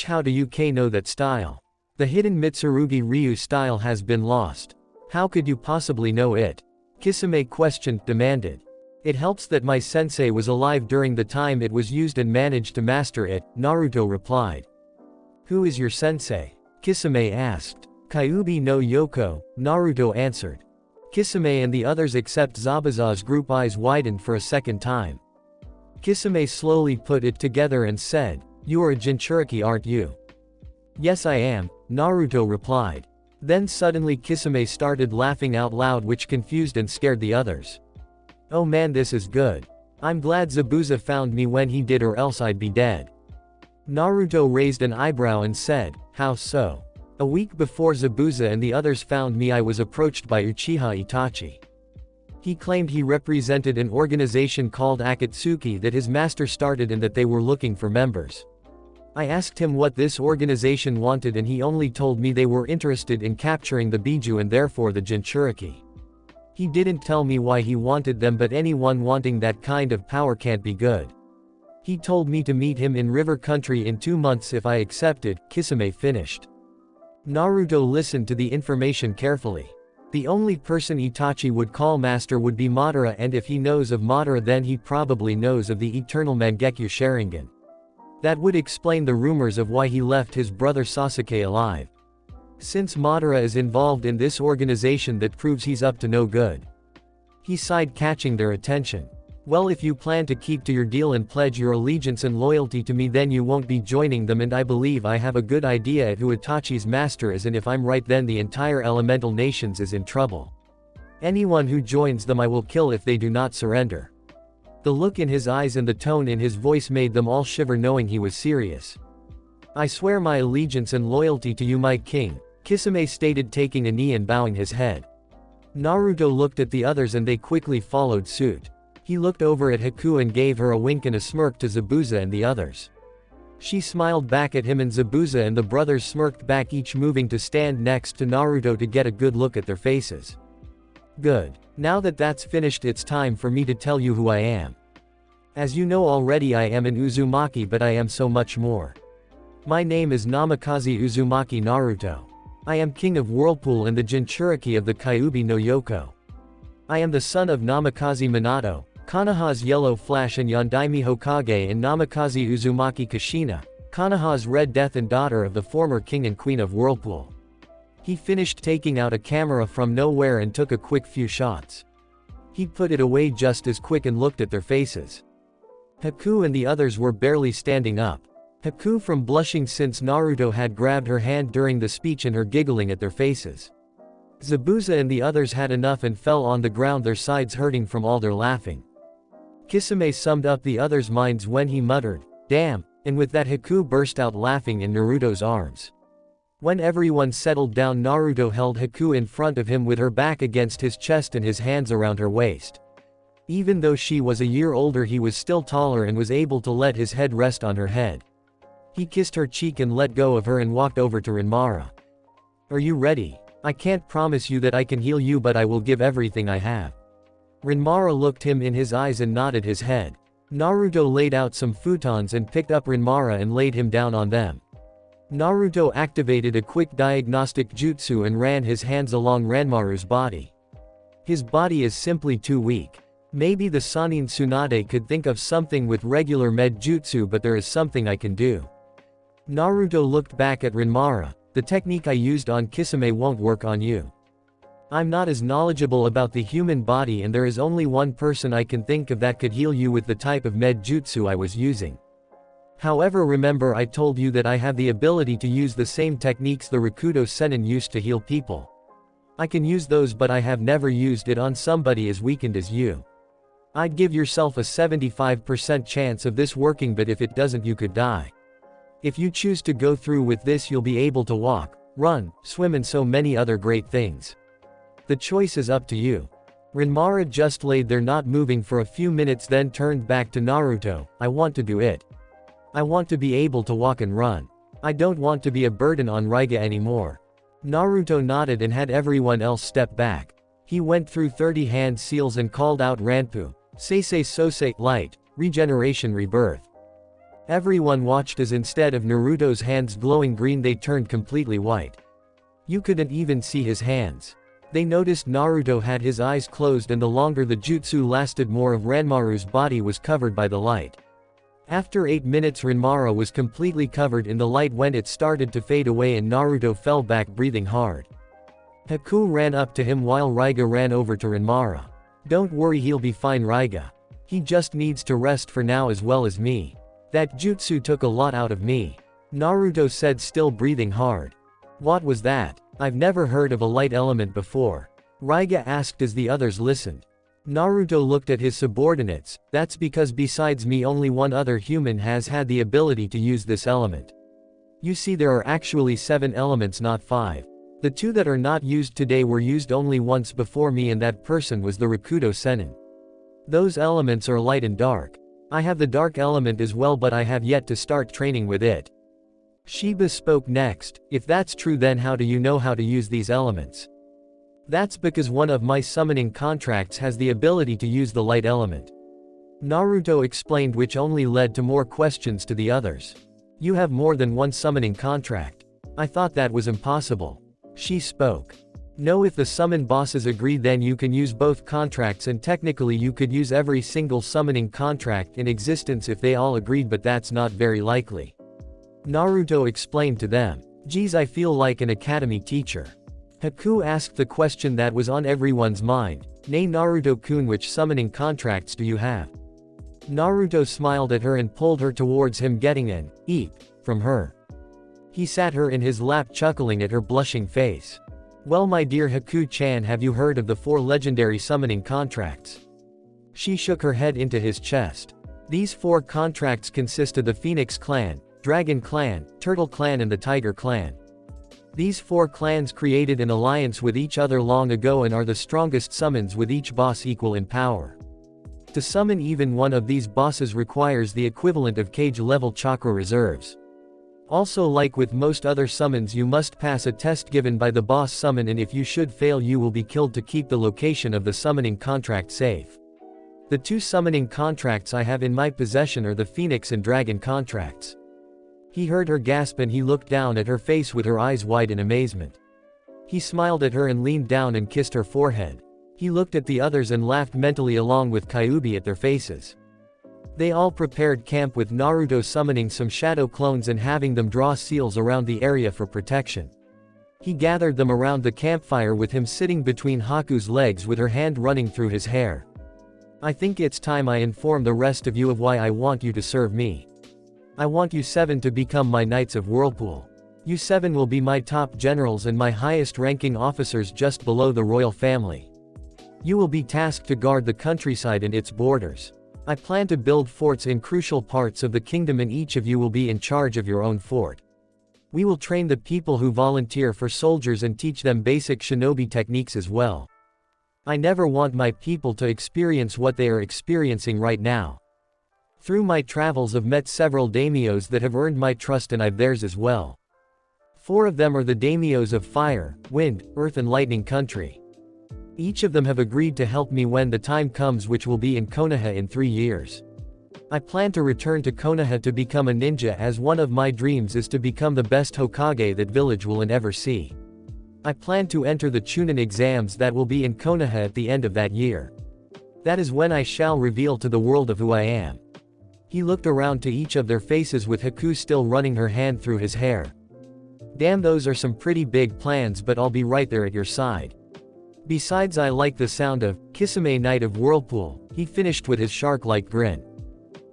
How do you know that style? The hidden Mitsurugi Ryu style has been lost. How could you possibly know it? Kisame questioned, demanded. It helps that my sensei was alive during the time it was used and managed to master it, Naruto replied. Who is your sensei? Kisame asked. Kyuubi no Yoko, Naruto answered. Kisame and the others except Zabuza's group eyes widened for a second time. Kisame slowly put it together and said, "You are a Jinchuriki, aren't you?" "Yes, I am," Naruto replied. Then suddenly Kisame started laughing out loud, which confused and scared the others. "Oh man, this is good. I'm glad Zabuza found me when he did, or else I'd be dead." Naruto raised an eyebrow and said, "How so?" "A week before Zabuza and the others found me, I was approached by Uchiha Itachi. He claimed he represented an organization called Akatsuki that his master started and that they were looking for members. I asked him what this organization wanted and he only told me they were interested in capturing the Biju and therefore the Jinchuriki. He didn't tell me why he wanted them, but anyone wanting that kind of power can't be good. He told me to meet him in River Country in 2 months if I accepted," Kisame finished. Naruto listened to the information carefully. The only person Itachi would call master would be Madara, and if he knows of Madara then he probably knows of the eternal Mangekyo Sharingan. That would explain the rumors of why he left his brother Sasuke alive. Since Madara is involved in this organization, that proves he's up to no good. He sighed, catching their attention. "Well, if you plan to keep to your deal and pledge your allegiance and loyalty to me, then you won't be joining them, and I believe I have a good idea at who Itachi's master is, and if I'm right then the entire elemental nations is in trouble. Anyone who joins them I will kill if they do not surrender." The look in his eyes and the tone in his voice made them all shiver, knowing he was serious. "I swear my allegiance and loyalty to you, my king," Kisame stated, taking a knee and bowing his head. Naruto looked at the others and they quickly followed suit. He looked over at Haku and gave her a wink and a smirk to Zabuza and the others. She smiled back at him and Zabuza and the brothers smirked back, each moving to stand next to Naruto to get a good look at their faces. "Good. Now that that's finished, it's time for me to tell you who I am. As you know already, I am an Uzumaki, but I am so much more. My name is Namikaze Uzumaki Naruto. I am king of Whirlpool and the Jinchuriki of the Kyuubi no Yoko. I am the son of Namikaze Minato, Konoha's Yellow Flash and Yondaime Hokage, and Namikaze Uzumaki Kushina, Konoha's Red Death, and daughter of the former king and queen of Whirlpool." He finished, taking out a camera from nowhere and took a quick few shots. He put it away just as quick and looked at their faces. Haku and the others were barely standing up. Haku from blushing since Naruto had grabbed her hand during the speech and her giggling at their faces. Zabuza and the others had enough and fell on the ground, their sides hurting from all their laughing. Kisame summed up the others' minds when he muttered, "Damn," and with that Haku burst out laughing in Naruto's arms. When everyone settled down, Naruto held Haku in front of him with her back against his chest and his hands around her waist. Even though she was a year older, he was still taller and was able to let his head rest on her head. He kissed her cheek and let go of her and walked over to Rinmara. "Are you ready? I can't promise you that I can heal you, but I will give everything I have." Rinmara looked him in his eyes and nodded his head. Naruto laid out some futons and picked up Rinmara and laid him down on them. Naruto activated a quick diagnostic jutsu and ran his hands along Ranmaru's body. His body is simply too weak. Maybe the Sannin Tsunade could think of something with regular med jutsu, but there is something I can do. Naruto looked back at Rinmara. "The technique I used on Kisame won't work on you. I'm not as knowledgeable about the human body, and there is only one person I can think of that could heal you with the type of med jutsu I was using. However, remember I told you that I have the ability to use the same techniques the Rakudo Sennin used to heal people. I can use those, but I have never used it on somebody as weakened as you. I'd give yourself a 75% chance of this working, but if it doesn't, you could die. If you choose to go through with this, you'll be able to walk, run, swim, and so many other great things. The choice is up to you." Rinmara just laid there not moving for a few minutes, then turned back to Naruto. "I want to do it. I want to be able to walk and run. I don't want to be a burden on Raiga anymore." Naruto nodded and had everyone else step back. He went through 30 hand seals and called out Ranpu, Seisei Sosei, light, regeneration, rebirth. Everyone watched as instead of Naruto's hands glowing green, they turned completely white. You couldn't even see his hands. They noticed Naruto had his eyes closed, and the longer the jutsu lasted, more of Ranmaru's body was covered by the light. After 8 minutes, Rinmara was completely covered in the light when it started to fade away, and Naruto fell back breathing hard. Haku ran up to him while Raiga ran over to Rinmara. "Don't worry, he'll be fine, Raiga. He just needs to rest for now as well as me. That jutsu took a lot out of me. Naruto said, still breathing hard. What was that? I've never heard of a light element before. Raiga asked as the others listened. Naruto looked at his subordinates. That's because besides me only one other human has had the ability to use this element. You see, there are actually 7 elements, not 5. The 2 that are not used today were used only once before me, and that person was the Rakuto Zenin. Those elements are light and dark. I have the dark element as well, but I have yet to start training with it. Shiba spoke next. If that's true, then how do you know how to use these elements? That's because one of my summoning contracts has the ability to use the light element. Naruto explained, which only led to more questions to the others. You have more than one summoning contract. I thought that was impossible. She spoke. No, if the summon bosses agree, then you can use both contracts, and technically you could use every single summoning contract in existence if they all agreed, but that's not very likely. Naruto explained to them. Geez, I feel like an academy teacher. Haku asked the question that was on everyone's mind. Nay, Naruto-kun, which summoning contracts do you have? Naruto smiled at her and pulled her towards him, getting an "eep" from her. He sat her in his lap, chuckling at her blushing face. Well, my dear Haku-chan, have you heard of the 4 legendary summoning contracts? She shook her head into his chest. These 4 contracts consist of the Phoenix Clan, Dragon Clan, Turtle Clan and the Tiger Clan. These 4 clans created an alliance with each other long ago and are the strongest summons, with each boss equal in power. To summon even one of these bosses requires the equivalent of cage-level chakra reserves. Also, like with most other summons, you must pass a test given by the boss summon, and if you should fail you will be killed to keep the location of the summoning contract safe. The 2 summoning contracts I have in my possession are the Phoenix and Dragon contracts. He heard her gasp and he looked down at her face with her eyes wide in amazement. He smiled at her and leaned down and kissed her forehead. He looked at the others and laughed mentally along with Kyuubi at their faces. They all prepared camp, with Naruto summoning some shadow clones and having them draw seals around the area for protection. He gathered them around the campfire with him sitting between Haku's legs with her hand running through his hair. I think it's time I inform the rest of you of why I want you to serve me. I want you 7 to become my Knights of Whirlpool. You 7 will be my top generals and my highest ranking officers just below the royal family. You will be tasked to guard the countryside and its borders. I plan to build forts in crucial parts of the kingdom, and each of you will be in charge of your own fort. We will train the people who volunteer for soldiers and teach them basic shinobi techniques as well. I never want my people to experience what they are experiencing right now. Through my travels I've met several daimyos that have earned my trust, and I've theirs as well. 4 of them are the daimyos of Fire, Wind, Earth and Lightning Country. Each of them have agreed to help me when the time comes, which will be in Konoha in 3 years. I plan to return to Konoha to become a ninja, as one of my dreams is to become the best Hokage that village will ever see. I plan to enter the Chunin exams that will be in Konoha at the end of that year. That is when I shall reveal to the world of who I am. He looked around to each of their faces, with Haku still running her hand through his hair. Damn, those are some pretty big plans, but I'll be right there at your side. Besides, I like the sound of Kisame, Knight of Whirlpool, he finished with his shark-like grin.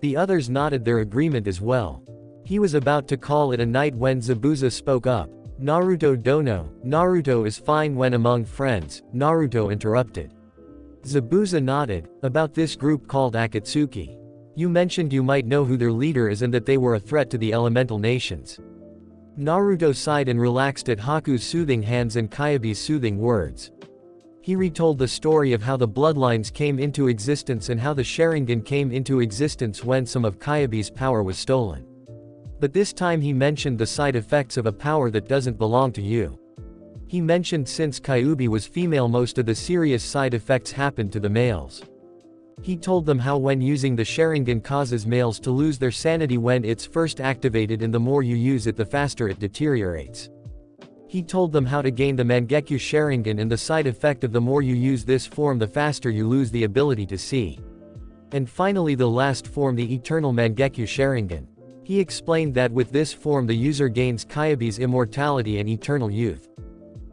The others nodded their agreement as well. He was about to call it a night when Zabuza spoke up. Naruto dono, Naruto is fine when among friends, Naruto interrupted. Zabuza nodded. About this group called Akatsuki. You mentioned you might know who their leader is and that they were a threat to the elemental nations. Naruto sighed and relaxed at Haku's soothing hands and Kyuubi's soothing words. He retold the story of how the bloodlines came into existence and how the Sharingan came into existence when some of Kyuubi's power was stolen. But this time he mentioned the side effects of a power that doesn't belong to you. He mentioned since Kyuubi was female, most of the serious side effects happened to the males. He told them how when using the Sharingan causes males to lose their sanity when it's first activated, and the more you use it the faster it deteriorates. He told them how to gain the Mangekyo Sharingan, and the side effect of the more you use this form the faster you lose the ability to see. And finally the last form, the Eternal Mangekyo Sharingan. He explained that with this form the user gains Kyuubi's immortality and eternal youth.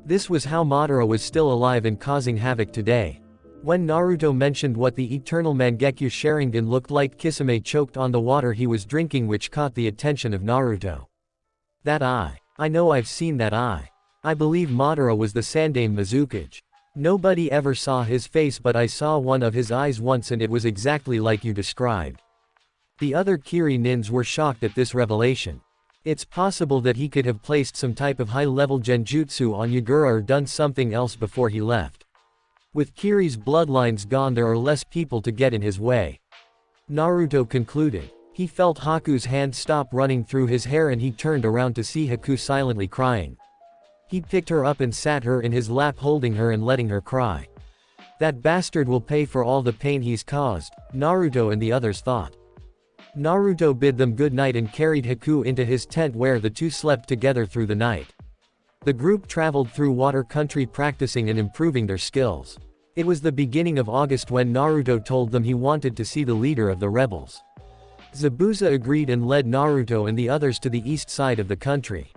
This was how Madara was still alive and causing havoc today. When Naruto mentioned what the eternal Mangekyo Sharingan looked like, Kisame choked on the water he was drinking, which caught the attention of Naruto. That eye. I know I've seen that eye. I believe Madara was the Sandaime Mizukage. Nobody ever saw his face, but I saw one of his eyes once and it was exactly like you described. The other Kiri nins were shocked at this revelation. It's possible that he could have placed some type of high-level genjutsu on Yagura or done something else before he left. With Kiri's bloodlines gone, there are less people to get in his way. Naruto concluded. He felt Haku's hand stop running through his hair and he turned around to see Haku silently crying. He picked her up and sat her in his lap, holding her and letting her cry. That bastard will pay for all the pain he's caused, Naruto and the others thought. Naruto bid them good night and carried Haku into his tent, where the two slept together through the night. The group traveled through water country, practicing and improving their skills. It was the beginning of August when Naruto told them he wanted to see the leader of the rebels. Zabuza agreed and led Naruto and the others to the east side of the country.